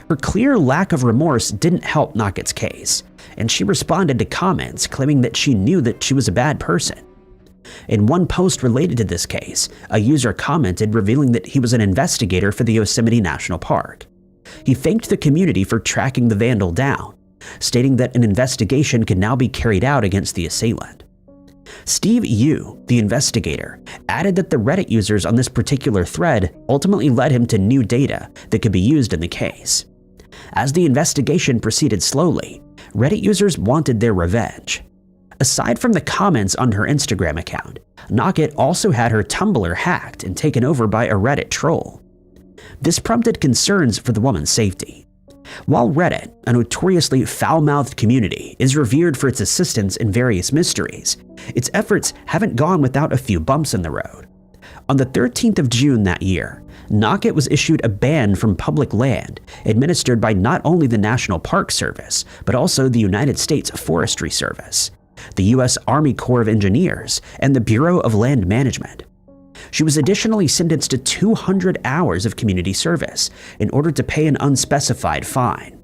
Her clear lack of remorse didn't help Knockett's case, and she responded to comments claiming that she knew that she was a bad person. In one post related to this case, a user commented revealing that he was an investigator for the Yosemite National Park. He thanked the community for tracking the vandal down, stating that an investigation could now be carried out against the assailant. Steve Yu, the investigator, added that the Reddit users on this particular thread ultimately led him to new data that could be used in the case. As the investigation proceeded slowly, Reddit users wanted their revenge. Aside from the comments on her Instagram account, Knockett also had her Tumblr hacked and taken over by a Reddit troll. This prompted concerns for the woman's safety. While Reddit, a notoriously foul-mouthed community, is revered for its assistance in various mysteries, its efforts haven't gone without a few bumps in the road. On the 13th of June that year, Knockett was issued a ban from public land administered by not only the National Park Service, but also the United States Forestry Service, the U.S. Army Corps of Engineers, and the Bureau of Land Management. She was additionally sentenced to 200 hours of community service in order to pay an unspecified fine.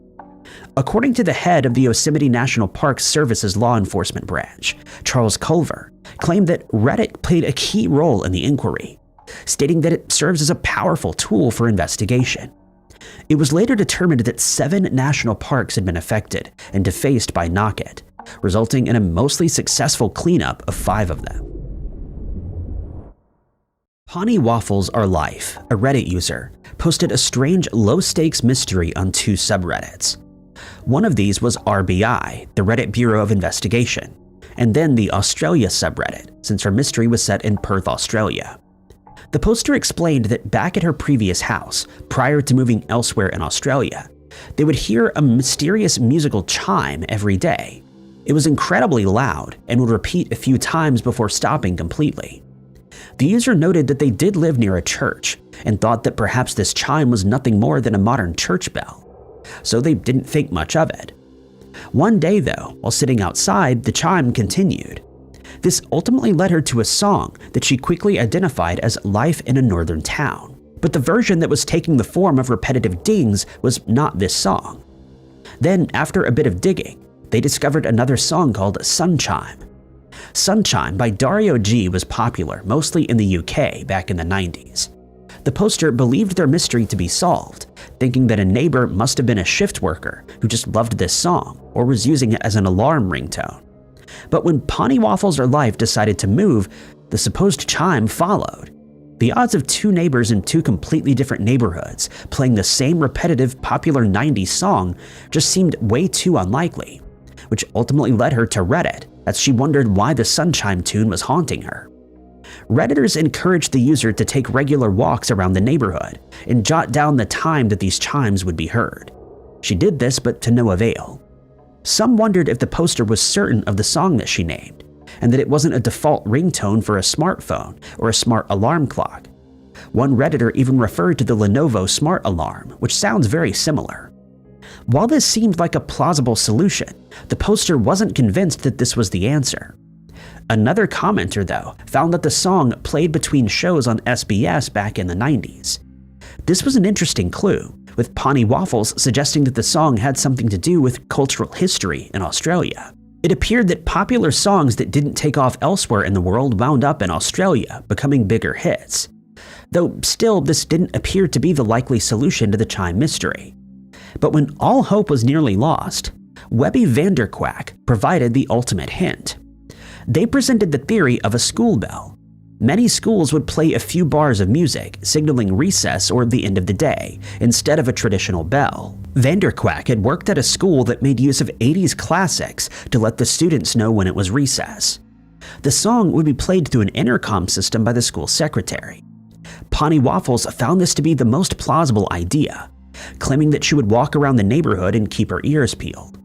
According to the head of the Yosemite National Park Service's law enforcement branch, Charles Culver, claimed that Reddit played a key role in the inquiry, stating that it serves as a powerful tool for investigation. It was later determined that 7 national parks had been affected and defaced by Knockett, resulting in a mostly successful cleanup of 5 of them. Pawnee Waffles Are Life, a Reddit user, posted a strange low-stakes mystery on 2 subreddits. One of these was RBI, the Reddit Bureau of Investigation, and then the Australia subreddit, since her mystery was set in Perth, Australia. The poster explained that back at her previous house, prior to moving elsewhere in Australia, they would hear a mysterious musical chime every day. It was incredibly loud and would repeat a few times before stopping completely. The user noted that they did live near a church and thought that perhaps this chime was nothing more than a modern church bell, so they didn't think much of it. One day though, while sitting outside, the chime continued. This ultimately led her to a song that she quickly identified as Life in a Northern Town, but the version that was taking the form of repetitive dings was not this song. Then, after a bit of digging, they discovered another song called Sunchime. Sunchime by Dario G was popular mostly in the UK back in the 90s. The poster believed their mystery to be solved, thinking that a neighbor must have been a shift worker who just loved this song or was using it as an alarm ringtone. But when Pawnee Waffles or Life decided to move, the supposed chime followed. The odds of two neighbors in two completely different neighborhoods playing the same repetitive popular 90s song just seemed way too unlikely, which ultimately led her to Reddit as she wondered why the Sunchime tune was haunting her. Redditors encouraged the user to take regular walks around the neighborhood and jot down the time that these chimes would be heard. She did this, but to no avail. Some wondered if the poster was certain of the song that she named, and that it wasn't a default ringtone for a smartphone or a smart alarm clock. One Redditor even referred to the Lenovo smart alarm, which sounds very similar. While this seemed like a plausible solution, the poster wasn't convinced that this was the answer. Another commenter, though, found that the song played between shows on SBS back in the 90s. This was an interesting clue, with Pawnee Waffles suggesting that the song had something to do with cultural history in Australia. It appeared that popular songs that didn't take off elsewhere in the world wound up in Australia, becoming bigger hits. Though still, this didn't appear to be the likely solution to the chime mystery. But when all hope was nearly lost, Webby Vanderquack provided the ultimate hint. They presented the theory of a school bell. Many schools would play a few bars of music, signaling recess or the end of the day, instead of a traditional bell. Vanderquack had worked at a school that made use of 80s classics to let the students know when it was recess. The song would be played through an intercom system by the school secretary. Pawnee Waffles found this to be the most plausible idea, claiming that she would walk around the neighborhood and keep her ears peeled.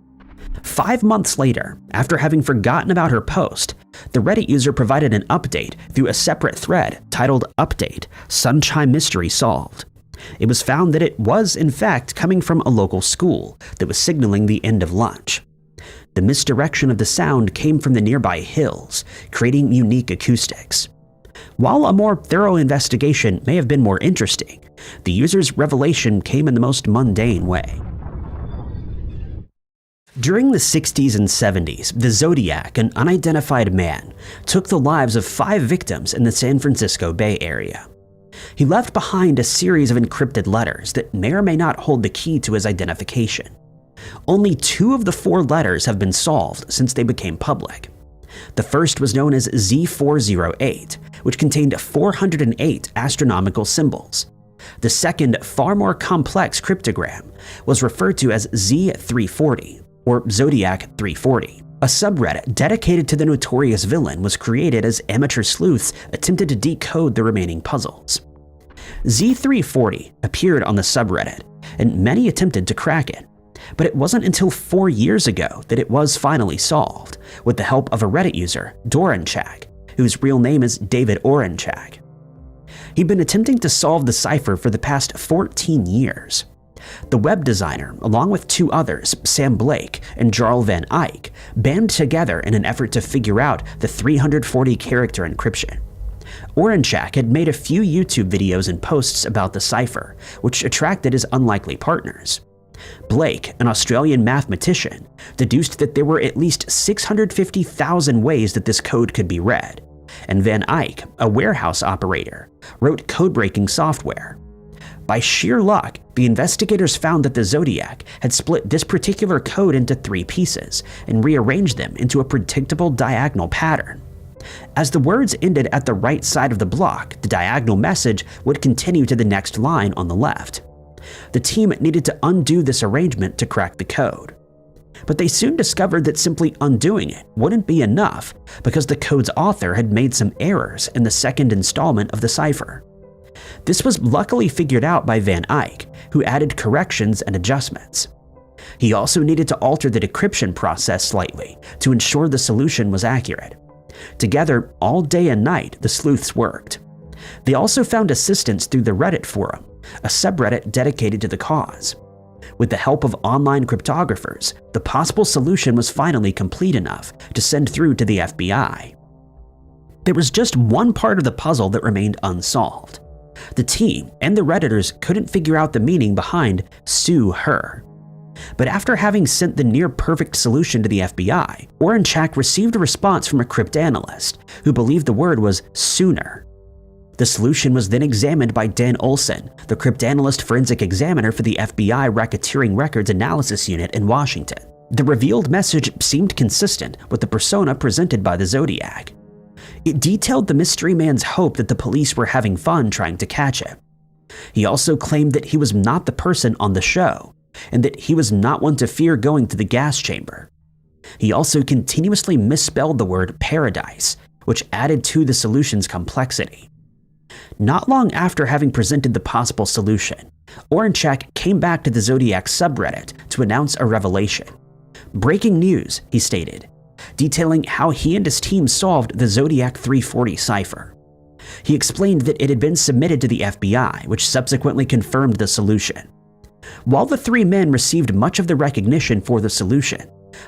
5 months later, after having forgotten about her post, the Reddit user provided an update through a separate thread titled Update, Sunchime Mystery Solved. It was found that it was, in fact, coming from a local school that was signaling the end of lunch. The misdirection of the sound came from the nearby hills, creating unique acoustics. While a more thorough investigation may have been more interesting, the user's revelation came in the most mundane way. During the 60s and 70s, the Zodiac, an unidentified man, took the lives of 5 victims in the San Francisco Bay Area. He left behind a series of encrypted letters that may or may not hold the key to his identification. Only 2 of the 4 letters have been solved since they became public. The first was known as Z408, which contained 408 astronomical symbols. The second, far more complex cryptogram was referred to as Z340, or Zodiac 340. A subreddit dedicated to the notorious villain was created as amateur sleuths attempted to decode the remaining puzzles. Z340 appeared on the subreddit, and many attempted to crack it, but it wasn't until 4 years ago that it was finally solved, with the help of a Reddit user, Doranchak, whose real name is David Oranchak. He'd been attempting to solve the cipher for the past 14 years. The web designer, along with 2 others, Sam Blake and Jarl Van Eyck, banded together in an effort to figure out the 340-character encryption. Oranchak had made a few YouTube videos and posts about the cipher, which attracted his unlikely partners. Blake, an Australian mathematician, deduced that there were at least 650,000 ways that this code could be read, and Van Eyck, a warehouse operator, wrote code-breaking software. By sheer luck, the investigators found that the Zodiac had split this particular code into 3 pieces and rearranged them into a predictable diagonal pattern. As the words ended at the right side of the block, the diagonal message would continue to the next line on the left. The team needed to undo this arrangement to crack the code. But they soon discovered that simply undoing it wouldn't be enough because the code's author had made some errors in the second installment of the cipher. This was luckily figured out by Van Eyck, who added corrections and adjustments. He also needed to alter the decryption process slightly to ensure the solution was accurate. Together, all day and night, the sleuths worked. They also found assistance through the Reddit forum, a subreddit dedicated to the cause. With the help of online cryptographers, the possible solution was finally complete enough to send through to the FBI. There was just one part of the puzzle that remained unsolved. The team and the Redditors couldn't figure out the meaning behind Sue Her. But after having sent the near-perfect solution to the FBI, Oranchak received a response from a cryptanalyst who believed the word was sooner. The solution was then examined by Dan Olson, the cryptanalyst forensic examiner for the FBI Racketeering Records Analysis Unit in Washington. The revealed message seemed consistent with the persona presented by the Zodiac. It detailed the mystery man's hope that the police were having fun trying to catch him. He also claimed that he was not the person on the show, and that he was not one to fear going to the gas chamber. He also continuously misspelled the word paradise, which added to the solution's complexity. Not long after having presented the possible solution, Oranchak came back to the Zodiac subreddit to announce a revelation. "Breaking news," he stated, detailing how he and his team solved the Zodiac 340 cipher. He explained that it had been submitted to the FBI, which subsequently confirmed the solution. While the three men received much of the recognition for the solution,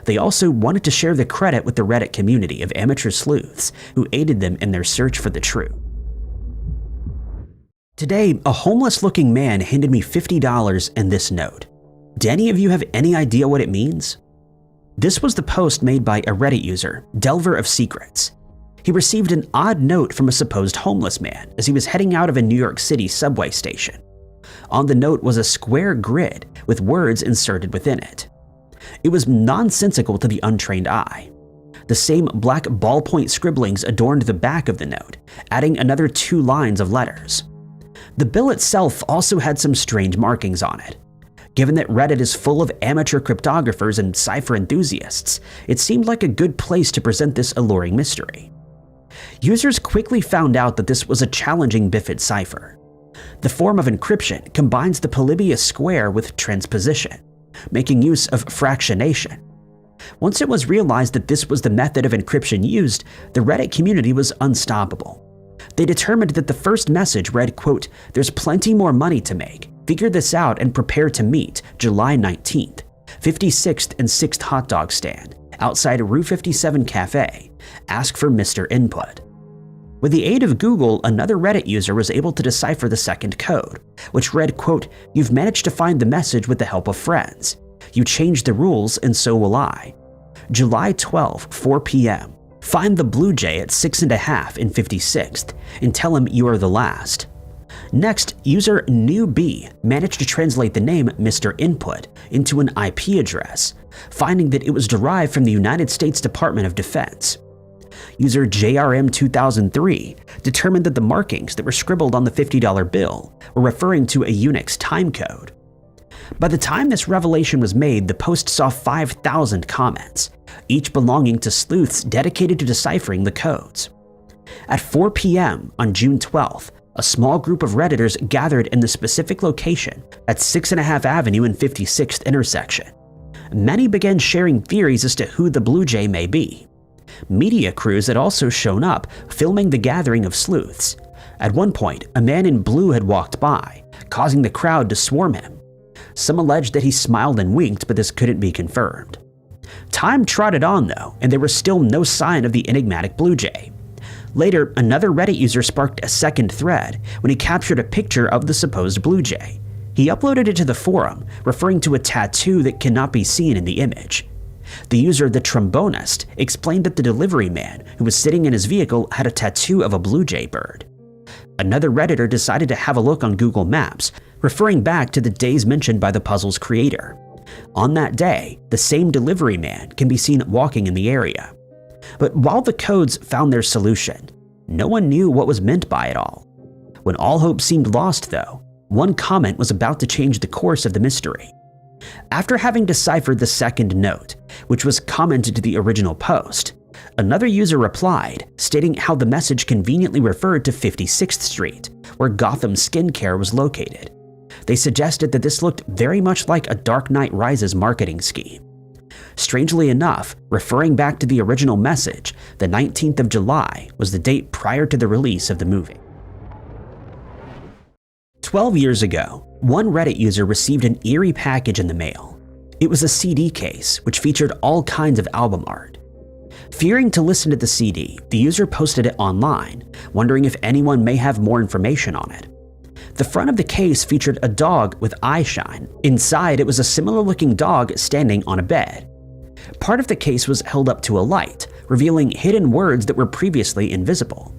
they also wanted to share the credit with the Reddit community of amateur sleuths who aided them in their search for the truth. Today, a homeless-looking man handed me $50 and this note. Do any of you have any idea what it means? This was the post made by a Reddit user, Delver of Secrets. He received an odd note from a supposed homeless man as he was heading out of a New York City subway station. On the note was a square grid with words inserted within it. It was nonsensical to the untrained eye. The same black ballpoint scribblings adorned the back of the note, adding another 2 lines of letters. The bill itself also had some strange markings on it. Given that Reddit is full of amateur cryptographers and cipher enthusiasts, it seemed like a good place to present this alluring mystery. Users quickly found out that this was a challenging bifid cipher. The form of encryption combines the polybius square with transposition, making use of fractionation. Once it was realized that this was the method of encryption used, the Reddit community was unstoppable. They determined that the first message read, quote, "There's plenty more money to make. Figure this out and prepare to meet July 19th, 56th and 6th hot dog stand, outside Rue 57 Cafe. Ask for Mr. Input." With the aid of Google, another Reddit user was able to decipher the second code, which read, quote, "You've managed to find the message with the help of friends. You changed the rules and so will I. July 12, 4 p.m. Find the Blue Jay at 6.5 in 56th and tell him you are the last." Next, user NewB managed to translate the name Mr. Input into an IP address, finding that it was derived from the United States Department of Defense. User JRM2003 determined that the markings that were scribbled on the $50 bill were referring to a Unix timecode. By the time this revelation was made, the post saw 5,000 comments, each belonging to sleuths dedicated to deciphering the codes. At 4 p.m. on June 12th, a small group of Redditors gathered in the specific location at 6.5 Avenue and 56th intersection. Many began sharing theories as to who the Blue Jay may be. Media crews had also shown up, filming the gathering of sleuths. At one point, a man in blue had walked by, causing the crowd to swarm him. Some alleged that he smiled and winked, but this couldn't be confirmed. Time trotted on though, and there was still no sign of the enigmatic Blue Jay. Later, another Reddit user sparked a second thread when he captured a picture of the supposed Blue Jay. He uploaded it to the forum, referring to a tattoo that cannot be seen in the image. The user, the Trombonist, explained that the delivery man who was sitting in his vehicle had a tattoo of a Blue Jay bird. Another Redditor decided to have a look on Google Maps, referring back to the days mentioned by the puzzle's creator. On that day, the same delivery man can be seen walking in the area. But while the codes found their solution, no one knew what was meant by it all. When all hope seemed lost though, one comment was about to change the course of the mystery. After having deciphered the second note, which was commented to the original post, another user replied, stating how the message conveniently referred to 56th Street, where Gotham Skincare was located. They suggested that this looked very much like a Dark Knight Rises marketing scheme. Strangely enough, referring back to the original message, the 19th of July was the date prior to the release of the movie. 12 years ago, one Reddit user received an eerie package in the mail. It was a CD case, which featured all kinds of album art. Fearing to listen to the CD, the user posted it online, wondering if anyone may have more information on it. The front of the case featured a dog with eye shine. Inside, it was a similar-looking dog standing on a bed. Part of the case was held up to a light, revealing hidden words that were previously invisible.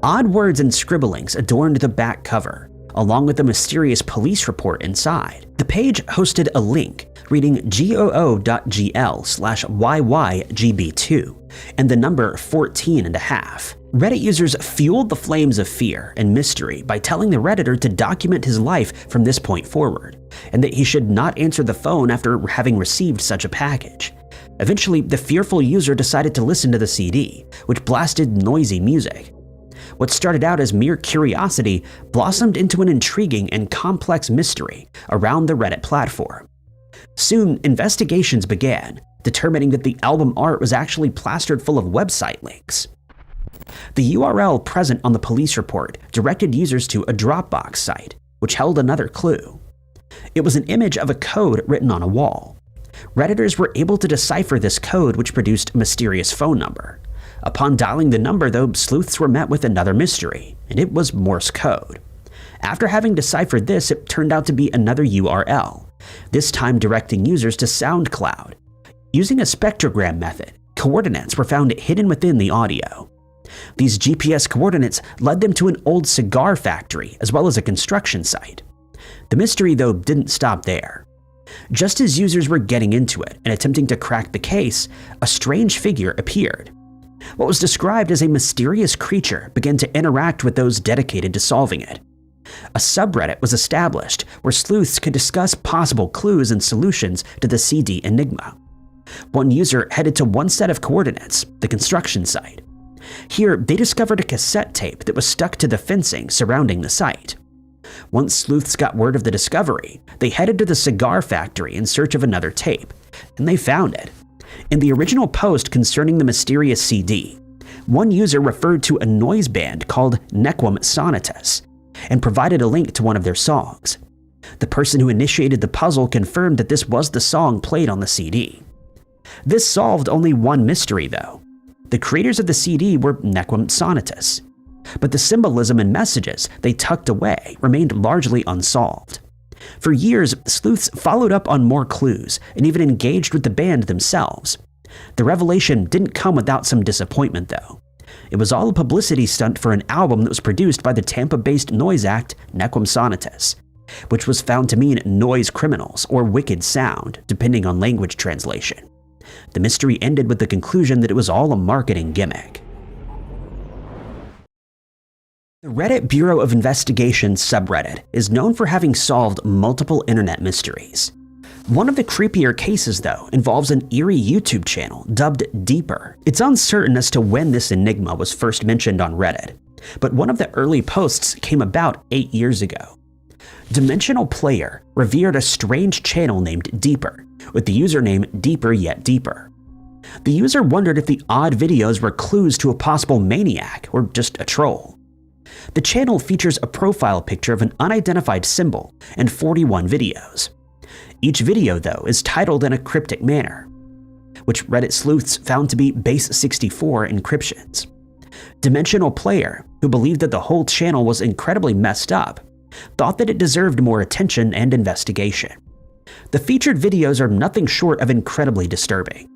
Odd words and scribblings adorned the back cover, along with a mysterious police report inside. The page hosted a link reading goo.gl/YYGB2 and the number 14.5. Reddit users fueled the flames of fear and mystery by telling the Redditor to document his life from this point forward, and that he should not answer the phone after having received such a package. Eventually, the fearful user decided to listen to the CD, which blasted noisy music. What started out as mere curiosity blossomed into an intriguing and complex mystery around the Reddit platform. Soon, investigations began, determining that the album art was actually plastered full of website links. The URL present on the police report directed users to a Dropbox site, which held another clue. It was an image of a code written on a wall. Redditors were able to decipher this code, which produced a mysterious phone number. Upon dialing the number, though, sleuths were met with another mystery, and it was Morse code. After having deciphered this, it turned out to be another URL, this time directing users to SoundCloud. Using a spectrogram method, coordinates were found hidden within the audio. These GPS coordinates led them to an old cigar factory as well as a construction site. The mystery, though, didn't stop there. Just as users were getting into it and attempting to crack the case, a strange figure appeared. What was described as a mysterious creature began to interact with those dedicated to solving it. A subreddit was established where sleuths could discuss possible clues and solutions to the CD enigma. One user headed to one set of coordinates, the construction site. Here, they discovered a cassette tape that was stuck to the fencing surrounding the site. Once sleuths got word of the discovery, they headed to the cigar factory in search of another tape, and they found it. In the original post concerning the mysterious CD, one user referred to a noise band called Nequum Sonitus and provided a link to one of their songs. The person who initiated the puzzle confirmed that this was the song played on the CD. This solved only one mystery, though. The creators of the CD were Nequum Sonitus, but the symbolism and messages they tucked away remained largely unsolved. For years, sleuths followed up on more clues and even engaged with the band themselves. The revelation didn't come without some disappointment, though. It was all a publicity stunt for an album that was produced by the Tampa-based noise act Nequum Sonitus, which was found to mean noise criminals or wicked sound, depending on language translation. The mystery ended with the conclusion that it was all a marketing gimmick. The Reddit Bureau of Investigation subreddit is known for having solved multiple internet mysteries. One of the creepier cases, though, involves an eerie YouTube channel dubbed Deeper. It's uncertain as to when this enigma was first mentioned on Reddit, but one of the early posts came about 8 years ago. Dimensional Player revered a strange channel named Deeper, with the username Deeper Yet Deeper. The user wondered if the odd videos were clues to a possible maniac or just a troll. The channel features a profile picture of an unidentified symbol and 41 videos. Each video, though, is titled in a cryptic manner, which Reddit sleuths found to be base 64 encryptions. Dimensional Player, who believed that the whole channel was incredibly messed up, thought that it deserved more attention and investigation. The featured videos are nothing short of incredibly disturbing.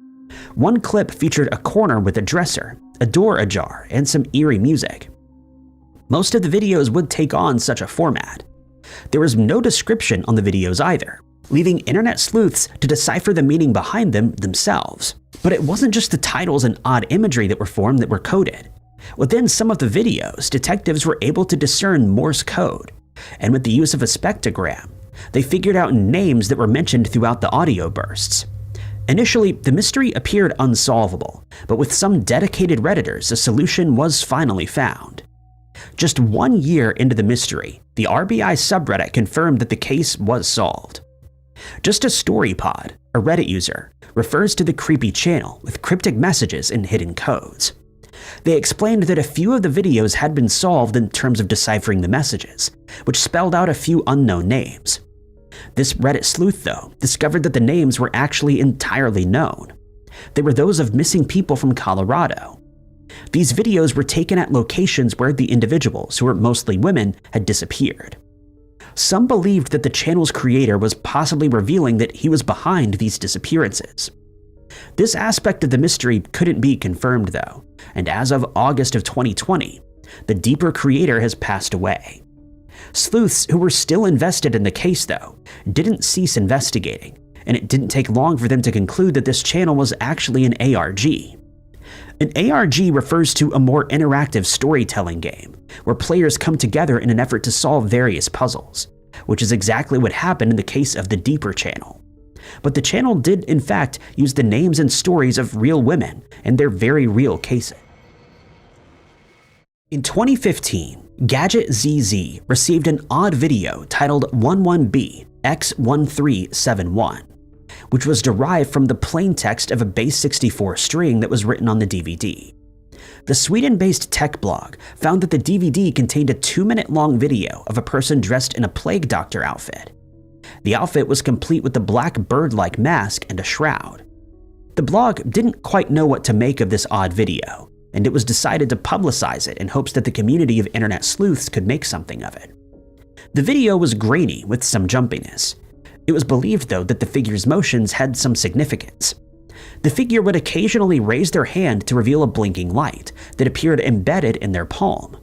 One clip featured a corner with a dresser, a door ajar, and some eerie music. Most of the videos would take on such a format. There was no description on the videos either, leaving internet sleuths to decipher the meaning behind them themselves. But it wasn't just the titles and odd imagery that were formed that were coded. Within some of the videos, detectives were able to discern Morse code, and with the use of a spectrogram, they figured out names that were mentioned throughout the audio bursts. Initially, the mystery appeared unsolvable, but with some dedicated Redditors, a solution was finally found. Just 1 year into the mystery, the RBI subreddit confirmed that the case was solved. Just a story pod, a Reddit user, refers to the creepy channel with cryptic messages and hidden codes. They explained that a few of the videos had been solved in terms of deciphering the messages, which spelled out a few unknown names. This Reddit sleuth, though, discovered that the names were actually entirely known. They were those of missing people from Colorado. These videos were taken at locations where the individuals, who were mostly women, had disappeared. Some believed that the channel's creator was possibly revealing that he was behind these disappearances. This aspect of the mystery couldn't be confirmed, though, and as of August of 2020, the Deeper creator has passed away. Sleuths who were still invested in the case, though, didn't cease investigating, and it didn't take long for them to conclude that this channel was actually an ARG. An ARG refers to a more interactive storytelling game, where players come together in an effort to solve various puzzles, which is exactly what happened in the case of the Deeper channel. But the channel did, in fact, use the names and stories of real women and their very real cases. In 2015, Gadget ZZ received an odd video titled 11B X1371, which was derived from the plain text of a base64 string that was written on the DVD. The Sweden-based tech blog found that the DVD contained a 2-minute-long video of a person dressed in a plague doctor outfit. The outfit was complete with a black bird-like mask and a shroud. The blog didn't quite know what to make of this odd video, and it was decided to publicize it in hopes that the community of internet sleuths could make something of it. The video was grainy with some jumpiness. It was believed, though, that the figure's motions had some significance. The figure would occasionally raise their hand to reveal a blinking light that appeared embedded in their palm.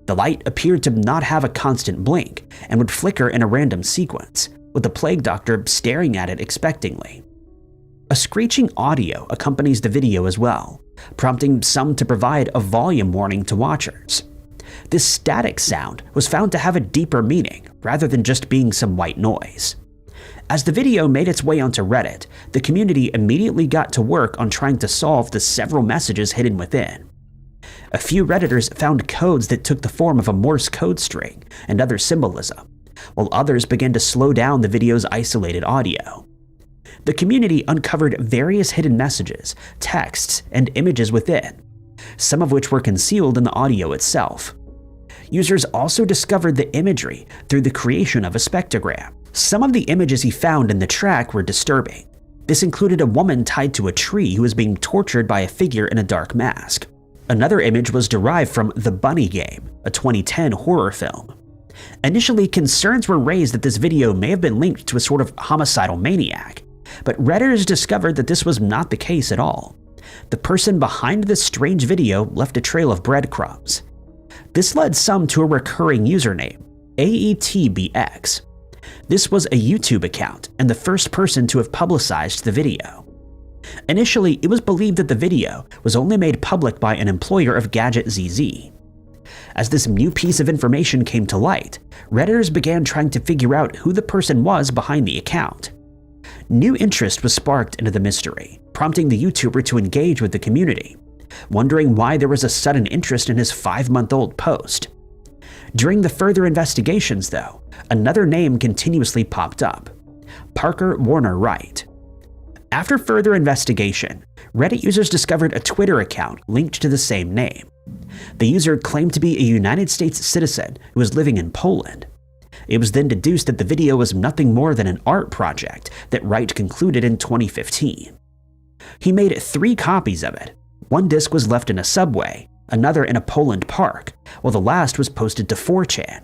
The light appeared to not have a constant blink and would flicker in a random sequence, with the plague doctor staring at it expectantly. A screeching audio accompanies the video as well, prompting some to provide a volume warning to watchers. This static sound was found to have a deeper meaning rather than just being some white noise. As the video made its way onto Reddit, the community immediately got to work on trying to solve the several messages hidden within. A few Redditors found codes that took the form of a Morse code string and other symbolism, while others began to slow down the video's isolated audio. The community uncovered various hidden messages, texts, and images within, some of which were concealed in the audio itself. Users also discovered the imagery through the creation of a spectrogram. Some of the images he found in the track were disturbing. This included a woman tied to a tree who was being tortured by a figure in a dark mask. Another image was derived from The Bunny Game, a 2010 horror film. Initially, concerns were raised that this video may have been linked to a sort of homicidal maniac, but Redditors discovered that this was not the case at all. The person behind this strange video left a trail of breadcrumbs. This led some to a recurring username, AETBX. This was a YouTube account and the first person to have publicized the video. Initially, it was believed that the video was only made public by an employer of Gadget ZZ. As this new piece of information came to light, Redditors began trying to figure out who the person was behind the account. New interest was sparked into the mystery, prompting the YouTuber to engage with the community, wondering why there was a sudden interest in his 5-month-old post. During the further investigations, though, another name continuously popped up: Parker Warner Wright. After further investigation, Reddit users discovered a Twitter account linked to the same name. The user claimed to be a United States citizen who was living in Poland. It was then deduced that the video was nothing more than an art project that Wright concluded in 2015. He made 3 copies of it. One disc was left in a subway, another in a Poland park, while the last was posted to 4chan,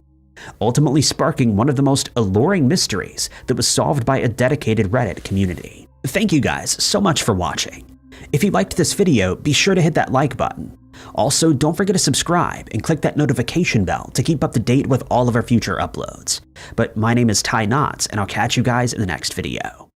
ultimately sparking one of the most alluring mysteries that was solved by a dedicated Reddit community. Thank you guys so much for watching. If you liked this video, be sure to hit that like button. Also, don't forget to subscribe and click that notification bell to keep up to date with all of our future uploads. But my name is Ty Knotts, and I'll catch you guys in the next video.